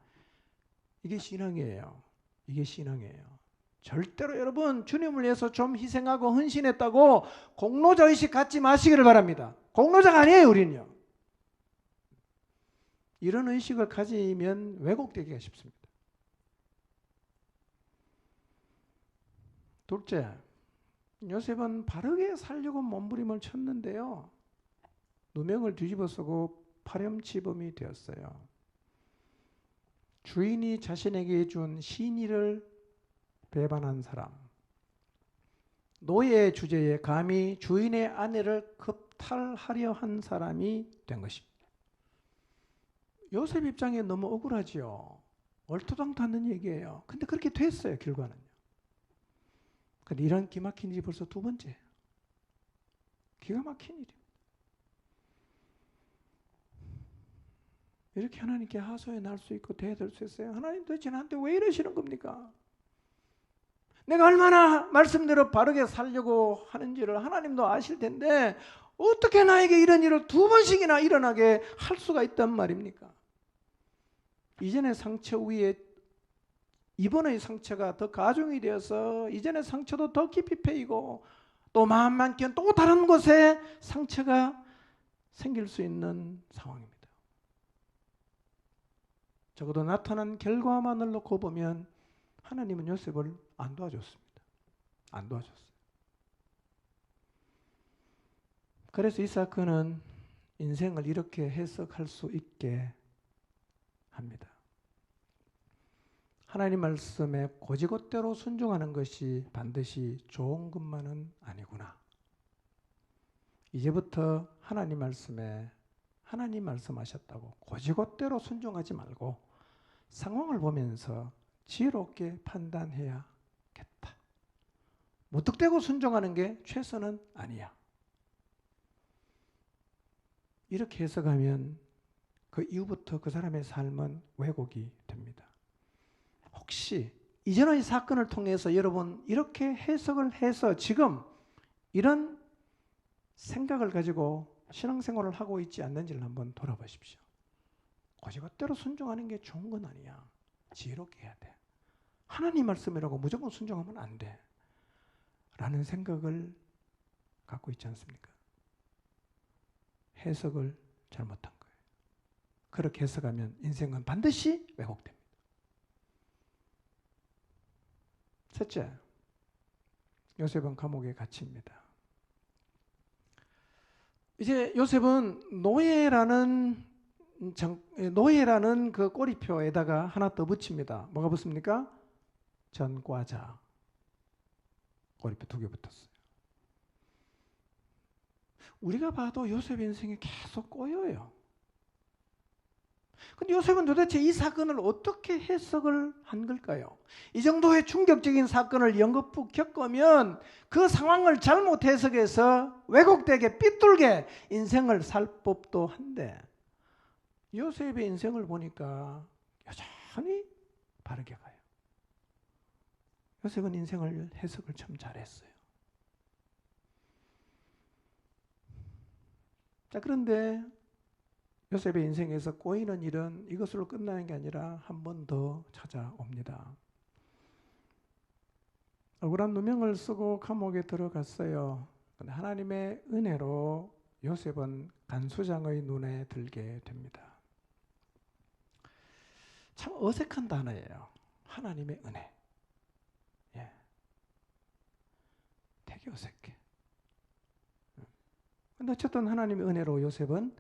이게 신앙이에요. 이게 신앙이에요. 절대로 여러분, 주님을 위해서 좀 희생하고 헌신했다고 공로자 의식 갖지 마시기를 바랍니다. 공로자가 아니에요, 우리는요. 이런 의식을 가지면 왜곡되기가 쉽습니다. 둘째, 요셉은 바르게 살려고 몸부림을 쳤는데요, 누명을 뒤집어 쓰고 파렴치범이 되었어요. 주인이 자신에게 준 신의를 배반한 사람, 노예 주제에 감히 주인의 아내를 겁탈하려 한 사람이 된 것입니다. 요셉 입장에 너무 억울하지요. 얼토당토하는 얘기예요. 근데 그렇게 됐어요, 결과는요. 근데 이런 기막힌 일이 벌써 두 번째. 기가 막힌 일이에요. 이렇게 하나님께 하소연 할 수 있고 대들 수 있어요. 하나님, 도대체 나한테 왜 이러시는 겁니까? 내가 얼마나 말씀대로 바르게 살려고 하는지를 하나님도 아실 텐데 어떻게 나에게 이런 일을 두 번씩이나 일어나게 할 수가 있단 말입니까? 이전의 상처 위에 이번의 상처가 더 가중이 되어서 이전의 상처도 더 깊이 패이고 또 마음만 끼면 또 다른 곳에 상처가 생길 수 있는 상황입니다. 적어도 나타난 결과만을 놓고 보면 하나님은 요셉을 안 도와줬습니다. 안 도와줬어요. 그래서 이 사건은 인생을 이렇게 해석할 수 있게 합니다. 하나님 말씀에 곧이곧대로 순종하는 것이 반드시 좋은 것만은 아니구나. 이제부터 하나님 말씀에 하나님 말씀하셨다고 곧이곧대로 순종하지 말고 상황을 보면서 지혜롭게 판단해야겠다. 무턱대고 순종하는 게 최선은 아니야. 이렇게 해석하면 그 이후부터 그 사람의 삶은 왜곡이 됩니다. 혹시 이전의 사건을 통해서 여러분 이렇게 해석을 해서 지금 이런 생각을 가지고 신앙생활을 하고 있지 않는지를 한번 돌아보십시오. 거지것대로 순종하는 게 좋은 건 아니야. 지혜롭게 해야 돼. 하나님 말씀이라고 무조건 순종하면 안 돼. 라는 생각을 갖고 있지 않습니까? 해석을 잘못한 거예요. 그렇게 해석하면 인생은 반드시 왜곡됩니다. 셋째, 요셉은 감옥에 갇힙니다. 이제 요셉은 노예라는 그 꼬리표에다가 하나 더 붙입니다. 뭐가 붙습니까? 전과자. 꼬리표 2개 붙었어요. 우리가 봐도 요셉의 인생이 계속 꼬여요. 근데 요셉은 도대체 이 사건을 어떻게 해석을 한 걸까요? 이 정도의 충격적인 사건을 연거푸 겪으면 그 상황을 잘못 해석해서 왜곡되게 삐뚤게 인생을 살 법도 한데 요셉의 인생을 보니까 여전히 바르게 가요. 요셉은 인생을 해석을 참 잘했어요. 자, 그런데 요셉의 인생에서 꼬이는 일은 이것으로 끝나는 게 아니라 한 번 더 찾아옵니다. 억울한 누명을 쓰고 감옥에 들어갔어요. 근데 하나님의 은혜로 요셉은 간수장의 눈에 들게 됩니다. 참 어색한 단어예요. 하나님의 은혜. 예. 되게 어색해. 근데 어쨌든 하나님의 은혜로 요셉은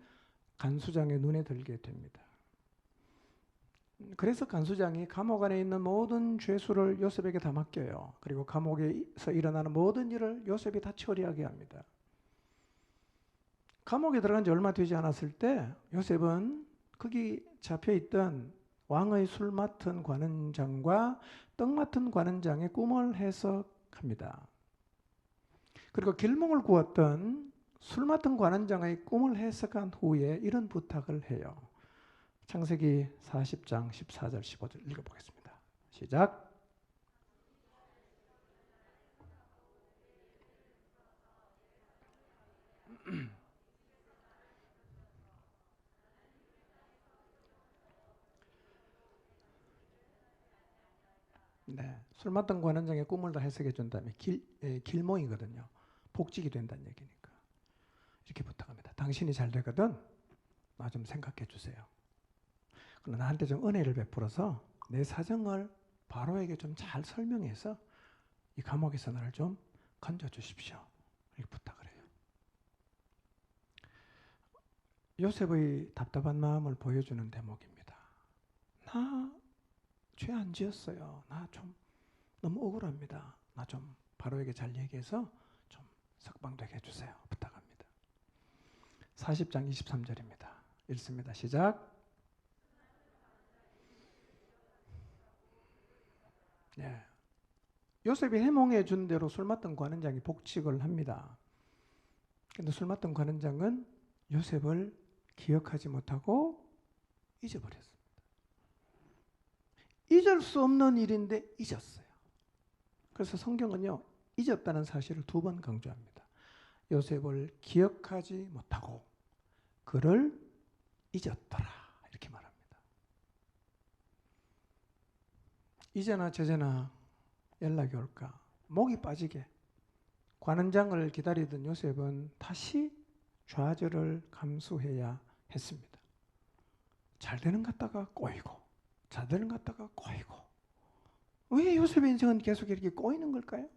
간수장의 눈에 들게 됩니다. 그래서 간수장이 감옥 안에 있는 모든 죄수를 요셉에게 다 맡겨요. 그리고 감옥에서 일어나는 모든 일을 요셉이 다 처리하게 합니다. 감옥에 들어간 지 얼마 되지 않았을 때 요셉은 거기 잡혀있던 왕의 술 맡은 관원장과 떡 맡은 관원장의 꿈을 해석합니다. 그리고 길몽을 구웠던 술 맡은 관원장의 꿈을 해석한 후에 이런 부탁을 해요. 창세기 40장 14절 15절 읽어보겠습니다. 시작. 네, 술 맡은 관원장의 꿈을 다 해석해 준다면 길몽이거든요. 복직이 된다는 얘기니까. 이렇게 부탁합니다. 당신이 잘 되거든 나 좀 생각해 주세요. 그러나 나한테 좀 은혜를 베풀어서 내 사정을 바로에게 좀 잘 설명해서 이 감옥에서 나를 좀 건져 주십시오. 이렇게 부탁을 해요. 요셉의 답답한 마음을 보여주는 대목입니다. 나 죄 안 지었어요. 나 좀 너무 억울합니다. 나 좀 바로에게 잘 얘기해서 좀 석방되게 해주세요. 부탁합니다. 40장 23절입니다. 읽습니다. 시작. 네. 요셉이 해몽해 준 대로 술 맡던 관원장이 복직을 합니다. 근데 술 맡던 관원장은 요셉을 기억하지 못하고 잊어버렸습니다. 잊을 수 없는 일인데 잊었어요. 그래서 성경은요, 잊었다는 사실을 2번 강조합니다. 요셉을 기억하지 못하고 그를 잊었더라. 이렇게 말합니다. 이제나 저제나 연락이 올까? 목이 빠지게 관원장을 기다리던 요셉은 다시 좌절을 감수해야 했습니다. 잘 되는 것 같다가 꼬이고 잘 되는 것 같다가 꼬이고 왜 요셉의 인생은 계속 이렇게 꼬이는 걸까요?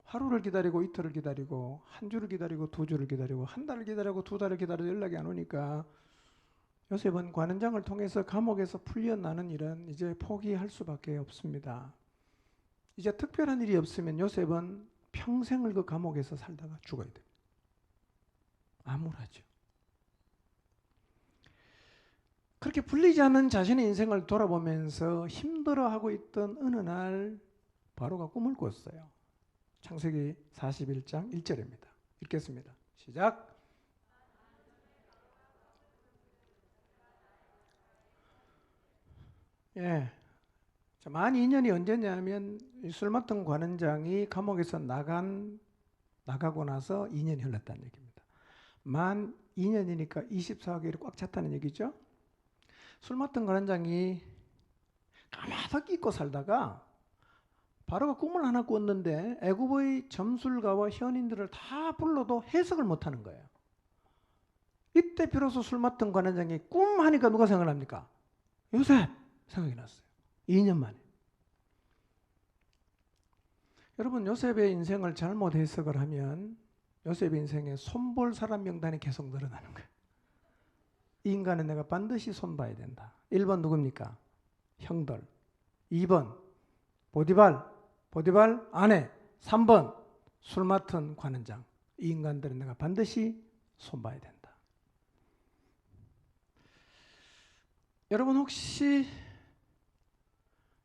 하루를 기다리고 이틀을 기다리고 한 주를 기다리고 2주를 기다리고 한 달을 기다리고 2달을 기다려도 연락이 안 오니까 요셉은 관원장을 통해서 감옥에서 풀려나는 일은 이제 포기할 수밖에 없습니다. 이제 특별한 일이 없으면 요셉은 평생을 그 감옥에서 살다가 죽어야 됩니다. 암울하죠. 그렇게 풀리지 않는 자신의 인생을 돌아보면서 힘들어하고 있던 어느 날 바로가 꿈을 꿨어요. 창세기 41장 1절입니다. 읽겠습니다. 시작. 예. 자, 만 2년이 언제냐면 술 맡은 관원장이 감옥에서 나가고 나서 2년이 흘렀다는 얘기입니다. 만 2년이니까 24개월이 꽉 찼다는 얘기죠. 술 맡은 관원장이 까마득 잊고 살다가 바로가 꿈을 하나 꿨는데 애굽의 점술가와 현인들을 다 불러도 해석을 못하는 거예요. 이때 비로소 술 맡은 관원장이 꿈 하니까 누가 생각납니까? 요셉 생각이 났어요. 2년 만에. 여러분, 요셉의 인생을 잘못 해석을 하면 요셉의 인생에 손볼 사람 명단이 계속 늘어나는 거예요. 이 인간은 내가 반드시 손봐야 된다. 1번 누굽니까? 형들. 2번 보디발 아내. 3번 술 맡은 관원장. 이 인간들은 내가 반드시 손봐야 된다. 여러분, 혹시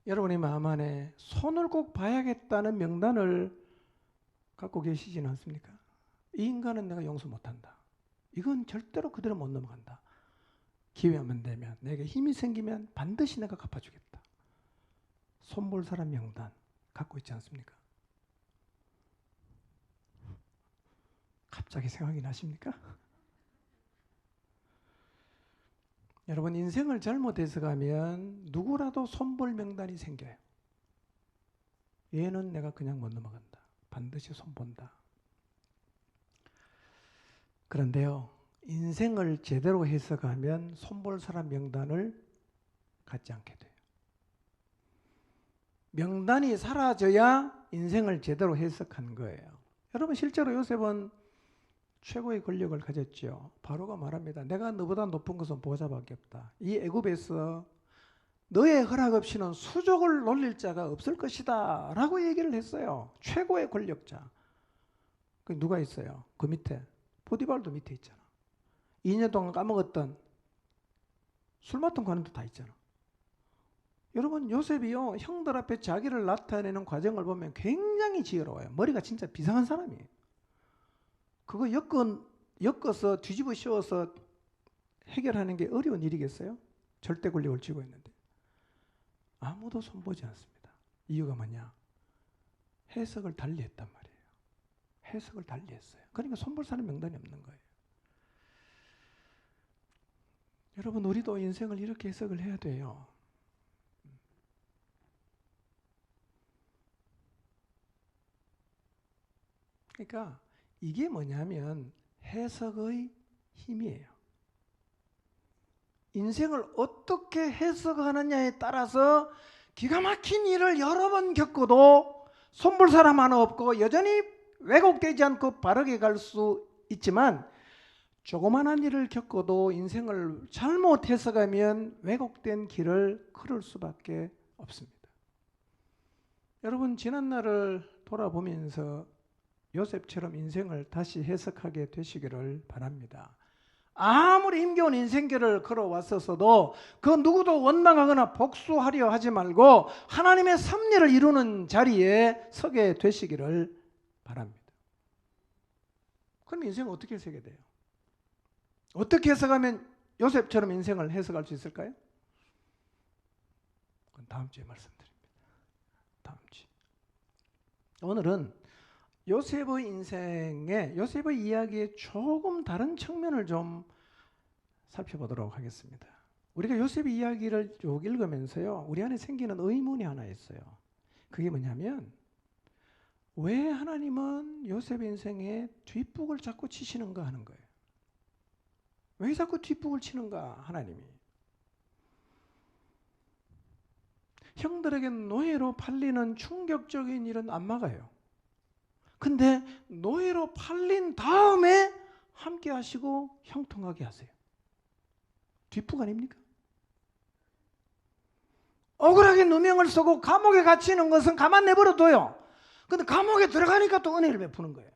여러분의 마음 안에 손을 꼭 봐야겠다는 명단을 갖고 계시지는 않습니까? 이 인간은 내가 용서 못한다. 이건 절대로 그대로 못 넘어간다. 기회만 되면, 내게 힘이 생기면 반드시 내가 갚아주겠다. 손볼 사람 명단 갖고 있지 않습니까? 갑자기 생각이 나십니까? 여러분, 인생을 잘못 해석하면 누구라도 손볼 명단이 생겨요. 얘는 내가 그냥 못 넘어간다. 반드시 손본다. 그런데요, 인생을 제대로 해석하면 손볼 사람 명단을 갖지 않게 돼요. 명단이 사라져야 인생을 제대로 해석한 거예요. 여러분, 실제로 요셉은 최고의 권력을 가졌죠. 바로가 말합니다. 내가 너보다 높은 것은 보좌밖에 없다. 이 애굽에서 너의 허락 없이는 수족을 놀릴 자가 없을 것이다 라고 얘기를 했어요. 최고의 권력자. 누가 있어요? 그 밑에 보디발도 밑에 있잖아. 2년 동안 까먹었던 술 맡은 관원도 다 있잖아. 여러분, 요셉이요, 형들 앞에 자기를 나타내는 과정을 보면 굉장히 지혜로워요. 머리가 진짜 비상한 사람이에요. 그거 엮어서 뒤집어 씌워서 해결하는 게 어려운 일이겠어요? 절대 권력을 쥐고 있는데. 아무도 손보지 않습니다. 이유가 뭐냐? 해석을 달리했단 말이에요. 해석을 달리했어요. 그러니까 손볼 사람 명단이 없는 거예요. 여러분, 우리도 인생을 이렇게 해석을 해야 돼요. 그러니까 이게 뭐냐면 해석의 힘이에요. 인생을 어떻게 해석하느냐에 따라서 기가 막힌 일을 여러 번 겪어도 손볼 사람 하나 없고 여전히 왜곡되지 않고 바르게 갈 수 있지만, 조그만한 일을 겪어도 인생을 잘못 해석하면 왜곡된 길을 걸을 수밖에 없습니다. 여러분, 지난날을 돌아보면서 요셉처럼 인생을 다시 해석하게 되시기를 바랍니다. 아무리 힘겨운 인생길을 걸어왔었어도 그 누구도 원망하거나 복수하려 하지 말고 하나님의 섭리를 이루는 자리에 서게 되시기를 바랍니다. 그럼 인생은 어떻게 해석해야 돼요? 어떻게 해석하면 요셉처럼 인생을 해석할 수 있을까요? 그건 다음 주에 말씀드립니다. 다음 주. 오늘은 요셉의 인생에, 요셉의 이야기의 조금 다른 측면을 좀 살펴보도록 하겠습니다. 우리가 요셉의 이야기를 쭉 읽으면서요, 우리 안에 생기는 의문이 하나 있어요. 그게 뭐냐면, 왜 하나님은 요셉의 인생에 뒷북을 자꾸 치시는가 하는 거예요. 왜 자꾸 뒷북을 치는가, 하나님이. 형들에게 노예로 팔리는 충격적인 일은 안 막아요. 근데 노예로 팔린 다음에 함께 하시고 형통하게 하세요. 뒷북 아닙니까? 억울하게 누명을 쓰고 감옥에 갇히는 것은 가만 내버려둬요. 근데 감옥에 들어가니까 또 은혜를 베푸는 거예요.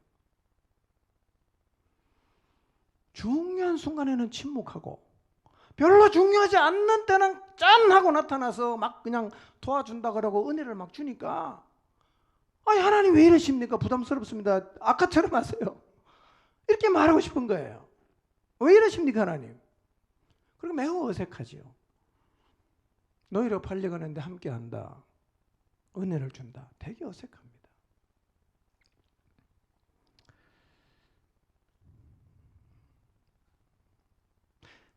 중요한 순간에는 침묵하고, 별로 중요하지 않는 때는 짠 하고 나타나서 막 그냥 도와준다 그러고 은혜를 막 주니까, 아니, 하나님 왜 이러십니까? 부담스럽습니다. 아까처럼 하세요. 이렇게 말하고 싶은 거예요. 왜 이러십니까, 하나님? 그리고 매우 어색하지요. 너희로 팔려가는데 함께한다. 은혜를 준다. 되게 어색합니다.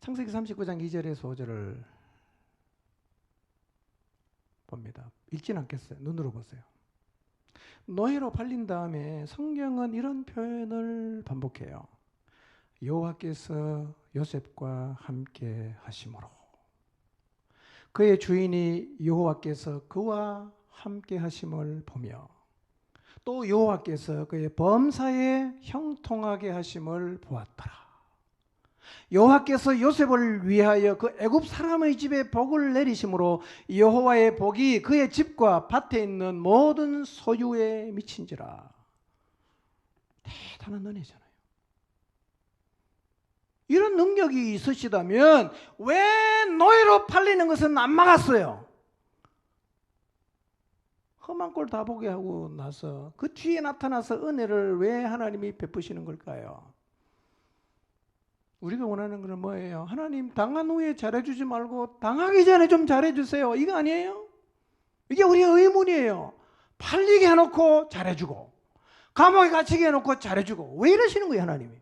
창세기 39장 2절에서 5절을 봅니다. 읽진 않겠어요. 눈으로 보세요. 너희로 팔린 다음에 성경은 이런 표현을 반복해요. 여호와께서 요셉과 함께 하심으로 그의 주인이 여호와께서 그와 함께 하심을 보며 또 여호와께서 그의 범사에 형통하게 하심을 보았더라. 여호와께서 요셉을 위하여 그 애굽 사람의 집에 복을 내리심으로 여호와의 복이 그의 집과 밭에 있는 모든 소유에 미친지라. 대단한 은혜잖아요. 이런 능력이 있으시다면 왜 노예로 팔리는 것은 안 막았어요? 험한 꼴 다 보게 하고 나서 그 뒤에 나타나서 은혜를 왜 하나님이 베푸시는 걸까요? 우리가 원하는 건 뭐예요? 하나님 당한 후에 잘해주지 말고 당하기 전에 좀 잘해주세요. 이거 아니에요? 이게 우리의 의문이에요. 팔리게 해놓고 잘해주고 감옥에 갇히게 해놓고 잘해주고 왜 이러시는 거예요 하나님이?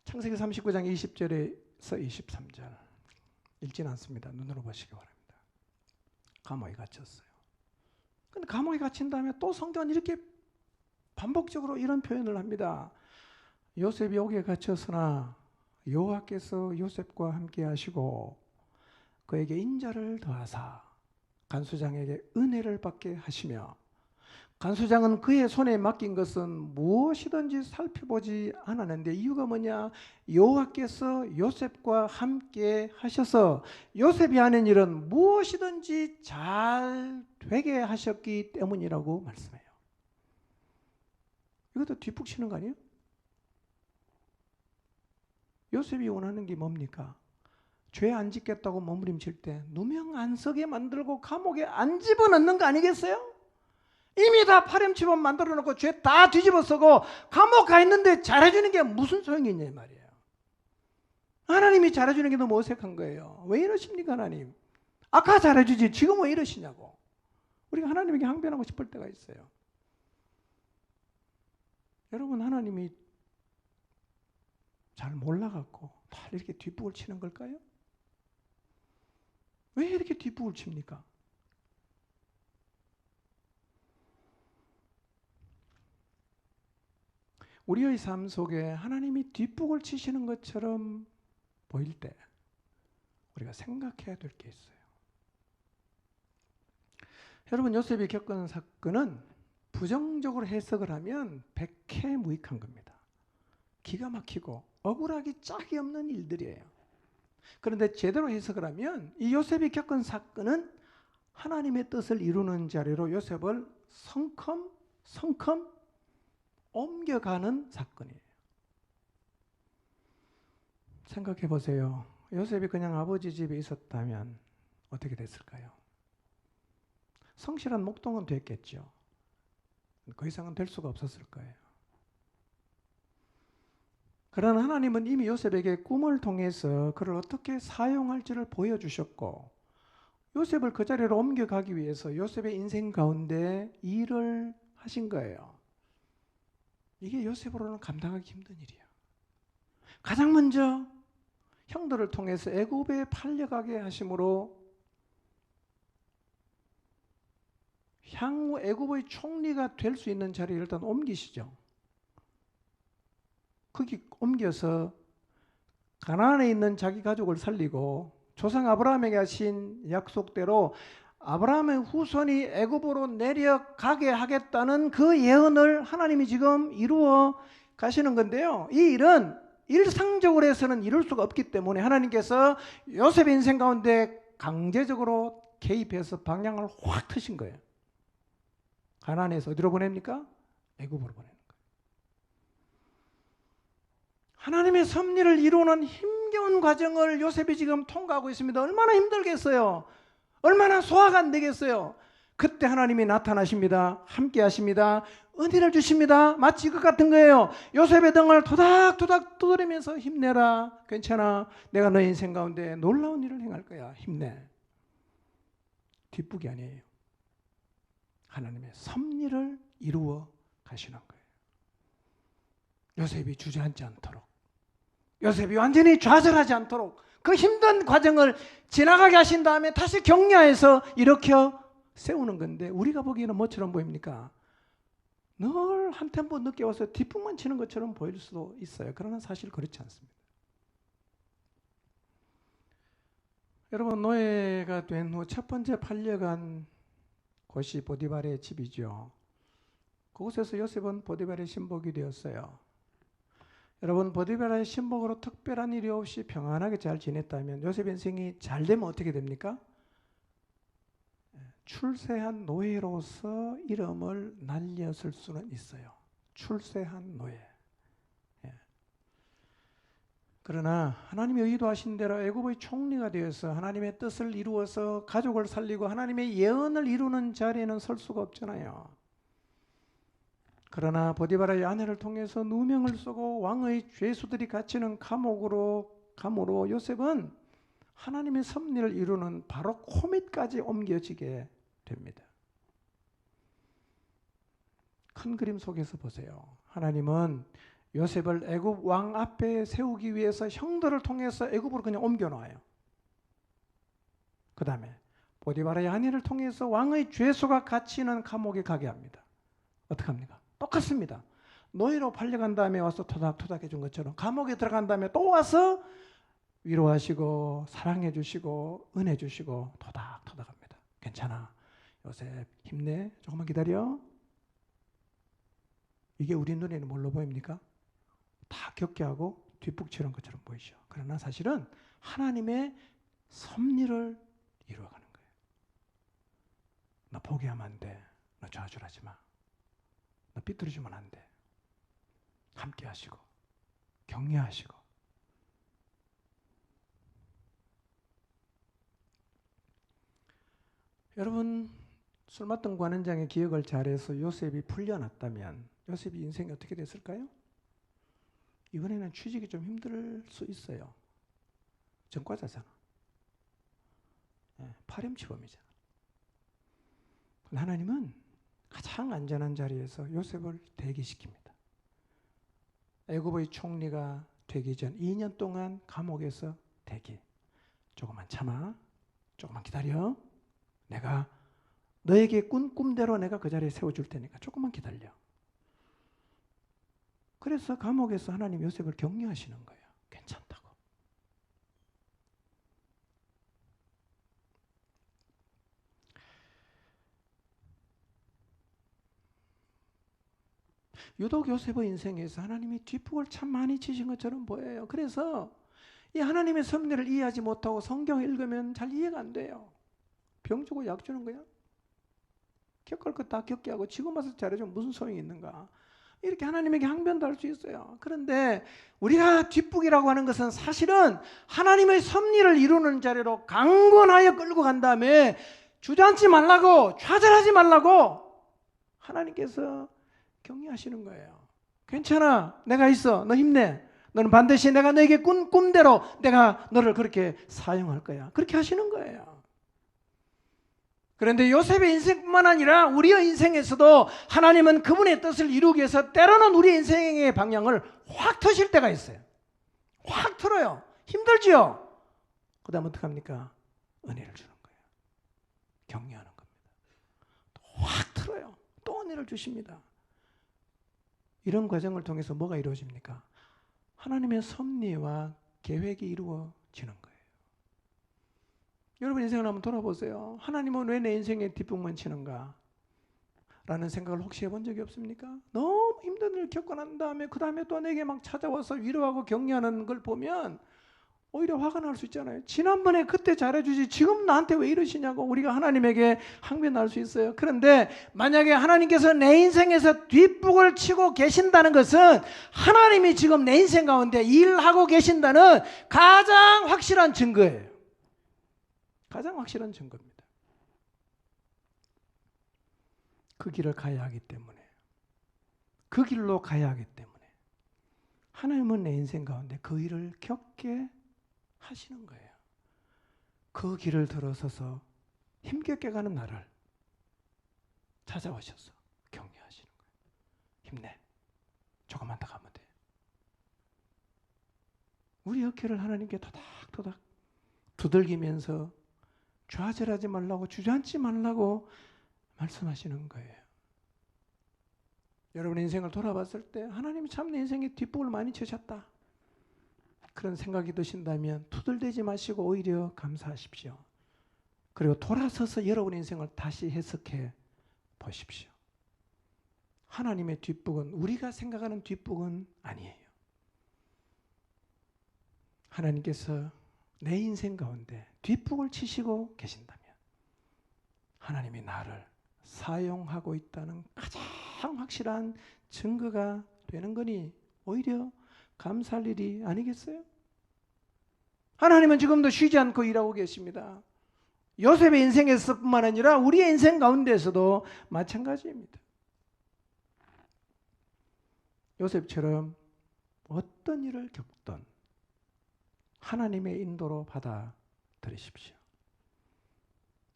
창세기 39장 20절에서 23절 읽지는 않습니다. 눈으로 보시기 바랍니다. 감옥에 갇혔어요. 근데 감옥에 갇힌 다음에 또 성경은 이렇게 반복적으로 이런 표현을 합니다. 요셉이 옥에 갇혔으나 여호와께서 요셉과 함께 하시고 그에게 인자를 더하사 간수장에게 은혜를 받게 하시며 간수장은 그의 손에 맡긴 것은 무엇이든지 살펴보지 않았는데 이유가 뭐냐? 여호와께서 요셉과 함께 하셔서 요셉이 하는 일은 무엇이든지 잘 되게 하셨기 때문이라고 말씀해요. 이것도 뒷북치는 거 아니에요? 요셉이 원하는 게 뭡니까? 죄 안 짓겠다고 몸부림칠 때 누명 안 서게 만들고 감옥에 안 집어넣는 거 아니겠어요? 이미 다 파렴치범 만들어 놓고 죄 다 뒤집어 쓰고 감옥 가 있는데 잘해주는 게 무슨 소용이 있냐 말이에요. 하나님이 잘해주는 게 너무 어색한 거예요. 왜 이러십니까 하나님? 아까 잘해주지 지금 왜 이러시냐고. 우리가 하나님에게 항변하고 싶을 때가 있어요. 여러분 하나님이 잘 몰라갖고 다 이렇게 뒷북을 치는 걸까요? 왜 이렇게 뒷북을 칩니까? 우리의 삶 속에 하나님이 뒷북을 치시는 것처럼 보일 때 우리가 생각해야 될 게 있어요. 여러분 요셉이 겪은 사건은 부정적으로 해석을 하면 백해무익한 겁니다. 기가 막히고 억울하기 짝이 없는 일들이에요. 그런데 제대로 해석을 하면 이 요셉이 겪은 사건은 하나님의 뜻을 이루는 자리로 요셉을 성큼 옮겨가는 사건이에요. 생각해 보세요. 요셉이 그냥 아버지 집에 있었다면 어떻게 됐을까요? 성실한 목동은 됐겠죠. 그 이상은 될 수가 없었을 거예요. 그러나 하나님은 이미 요셉에게 꿈을 통해서 그를 어떻게 사용할지를 보여주셨고 요셉을 그 자리로 옮겨가기 위해서 요셉의 인생 가운데 일을 하신 거예요. 이게 요셉으로는 감당하기 힘든 일이야. 가장 먼저 형들을 통해서 애굽에 팔려가게 하심으로 향후 애굽의 총리가 될 수 있는 자리를 일단 옮기시죠. 거기 옮겨서 가나안에 있는 자기 가족을 살리고 조상 아브라함에게 하신 약속대로 아브라함의 후손이 애굽으로 내려가게 하겠다는 그 예언을 하나님이 지금 이루어 가시는 건데요. 이 일은 일상적으로 해서는 이룰 수가 없기 때문에 하나님께서 요셉의 인생 가운데 강제적으로 개입해서 방향을 확 트신 거예요. 가나안에서 어디로 보냅니까? 애굽으로 보내는 거예요. 하나님의 섭리를 이루는 힘겨운 과정을 요셉이 지금 통과하고 있습니다. 얼마나 힘들겠어요? 얼마나 소화가 안 되겠어요? 그때 하나님이 나타나십니다. 함께 하십니다. 은혜를 주십니다. 마치 이것 같은 거예요. 요셉의 등을 토닥토닥 두드리면서 힘내라. 괜찮아. 내가 너의 인생 가운데 놀라운 일을 행할 거야. 힘내. 뒷북이 아니에요. 하나님의 섭리를 이루어 가시는 거예요. 요셉이 주저앉지 않도록, 요셉이 완전히 좌절하지 않도록 그 힘든 과정을 지나가게 하신 다음에 다시 격려해서 일으켜 세우는 건데, 우리가 보기에는 뭐처럼 보입니까? 늘 한 템포 늦게 와서 뒷북만 치는 것처럼 보일 수도 있어요. 그러나 사실 그렇지 않습니다. 여러분, 노예가 된 후 첫 번째 팔려간 곳이 보디발의 집이죠. 그곳에서 요셉은 보디발의 신복이 되었어요. 여러분, 보디발의 신복으로 특별한 일이 없이 평안하게 잘 지냈다면 요셉 인생이 잘 되면 어떻게 됩니까? 출세한 노예로서 이름을 날렸을 수는 있어요. 출세한 노예. 그러나 하나님이 의도하신 대로 애굽의 총리가 되어서 하나님의 뜻을 이루어서 가족을 살리고 하나님의 예언을 이루는 자리에는 설 수가 없잖아요. 그러나 보디발의 아내를 통해서 누명을 쓰고 왕의 죄수들이 갇히는 감옥으로 요셉은 하나님의 섭리를 이루는 바로 코밑까지 옮겨지게 됩니다. 큰 그림 속에서 보세요. 하나님은 요셉을 애굽 왕 앞에 세우기 위해서 형들을 통해서 애굽으로 그냥 옮겨놔요. 그 다음에 보디발의 아내를 통해서 왕의 죄수가 갇히는 감옥에 가게 합니다. 어떻게 합니까? 똑같습니다. 노예로 팔려간 다음에 와서 토닥토닥 해준 것처럼 감옥에 들어간 다음에 또 와서 위로하시고 사랑해 주시고 은혜 주시고 토닥토닥 합니다. 괜찮아. 요셉 힘내. 조금만 기다려. 이게 우리 눈에는 뭘로 보입니까? 다 격려하고 뒷북치는 것처럼 보이죠. 그러나 사실은 하나님의 섭리를 이루어가는 거예요. 너 포기하면 안 돼. 너 좌절하지 마. 너 삐뚤어지면 안 돼. 함께 하시고 격려하시고. 여러분, 술 맞던 관원장의 기억을 잘해서 요셉이 풀려났다면 요셉이 인생이 어떻게 됐을까요? 이번에는 취직이 좀 힘들 수 있어요. 전과자잖아. 파렴치범이잖아. 하나님은 가장 안전한 자리에서 요셉을 대기시킵니다. 애굽의 총리가 되기 전 2년 동안 감옥에서 대기. 조금만 참아. 조금만 기다려. 내가 너에게 꾼 꿈대로 내가 그 자리에 세워줄 테니까 조금만 기다려. 그래서 감옥에서 하나님 요셉을 격려하시는 거예요. 괜찮다고. 유독 요셉의 인생에서 하나님이 뒷북을 참 많이 치신 것처럼 보여요. 그래서 이 하나님의 섭리를 이해하지 못하고 성경을 읽으면 잘 이해가 안 돼요. 병 주고 약 주는 거야? 겪을 것 다 겪게 하고 지금 와서 잘해주면 무슨 소용이 있는가? 이렇게 하나님에게 항변도 할 수 있어요. 그런데 우리가 뒷북이라고 하는 것은 사실은 하나님의 섭리를 이루는 자리로 강권하여 끌고 간 다음에 주저앉지 말라고, 좌절하지 말라고 하나님께서 격려하시는 거예요. 괜찮아. 내가 있어. 너 힘내. 너는 반드시 내가 너에게 꾼 꿈대로 내가 너를 그렇게 사용할 거야. 그렇게 하시는 거예요. 그런데 요셉의 인생뿐만 아니라 우리의 인생에서도 하나님은 그분의 뜻을 이루기 위해서 때로는 우리 인생의 방향을 확 트실 때가 있어요. 확 틀어요. 힘들지요? 그 다음 어떡합니까? 은혜를 주는 거예요. 격려하는 겁니다. 또 확 틀어요. 또 은혜를 주십니다. 이런 과정을 통해서 뭐가 이루어집니까? 하나님의 섭리와 계획이 이루어지는 거예요. 여러분 인생을 한번 돌아보세요. 하나님은 왜 내 인생에 뒷북만 치는가? 라는 생각을 혹시 해본 적이 없습니까? 너무 힘든 일을 겪고 난 다음에 그 다음에 또 내게 막 찾아와서 위로하고 격려하는 걸 보면 오히려 화가 날 수 있잖아요. 지난번에 그때 잘해주지 지금 나한테 왜 이러시냐고 우리가 하나님에게 항변할 수 있어요. 그런데 만약에 하나님께서 내 인생에서 뒷북을 치고 계신다는 것은 하나님이 지금 내 인생 가운데 일하고 계신다는 가장 확실한 증거예요. 가장 확실한 증거입니다. 그 길을 가야 하기 때문에 그 길로 가야 하기 때문에 하나님은 내 인생 가운데 그 일을 겪게 하시는 거예요. 그 길을 들어서서 힘겹게 가는 나를 찾아오셔서 격려하시는 거예요. 힘내. 조금만 더 가면 돼. 우리 어깨를 하나님께 토닥토닥 두들기면서 좌절하지 말라고, 주저앉지 말라고 말씀하시는 거예요. 여러분 인생을 돌아봤을 때 하나님이 참 내 인생에 뒷북을 많이 쳐셨다, 그런 생각이 드신다면 투덜대지 마시고 오히려 감사하십시오. 그리고 돌아서서 여러분 인생을 다시 해석해 보십시오. 하나님의 뒷북은 우리가 생각하는 뒷북은 아니에요. 하나님께서 내 인생 가운데 뒷북을 치시고 계신다면 하나님이 나를 사용하고 있다는 가장 확실한 증거가 되는 거니 오히려 감사할 일이 아니겠어요? 하나님은 지금도 쉬지 않고 일하고 계십니다. 요셉의 인생에서뿐만 아니라 우리의 인생 가운데서도 마찬가지입니다. 요셉처럼 어떤 일을 겪던 하나님의 인도로 받아들이십시오.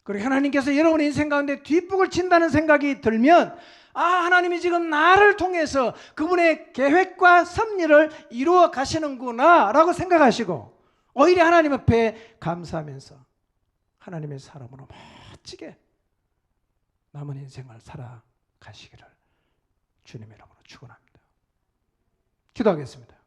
그리고 하나님께서 여러분의 인생 가운데 뒷북을 친다는 생각이 들면 하나님이 지금 나를 통해서 그분의 계획과 섭리를 이루어 가시는구나 라고 생각하시고 오히려 하나님 앞에 감사하면서 하나님의 사람으로 멋지게 남은 인생을 살아가시기를 주님의 이름으로 축원합니다. 기도하겠습니다.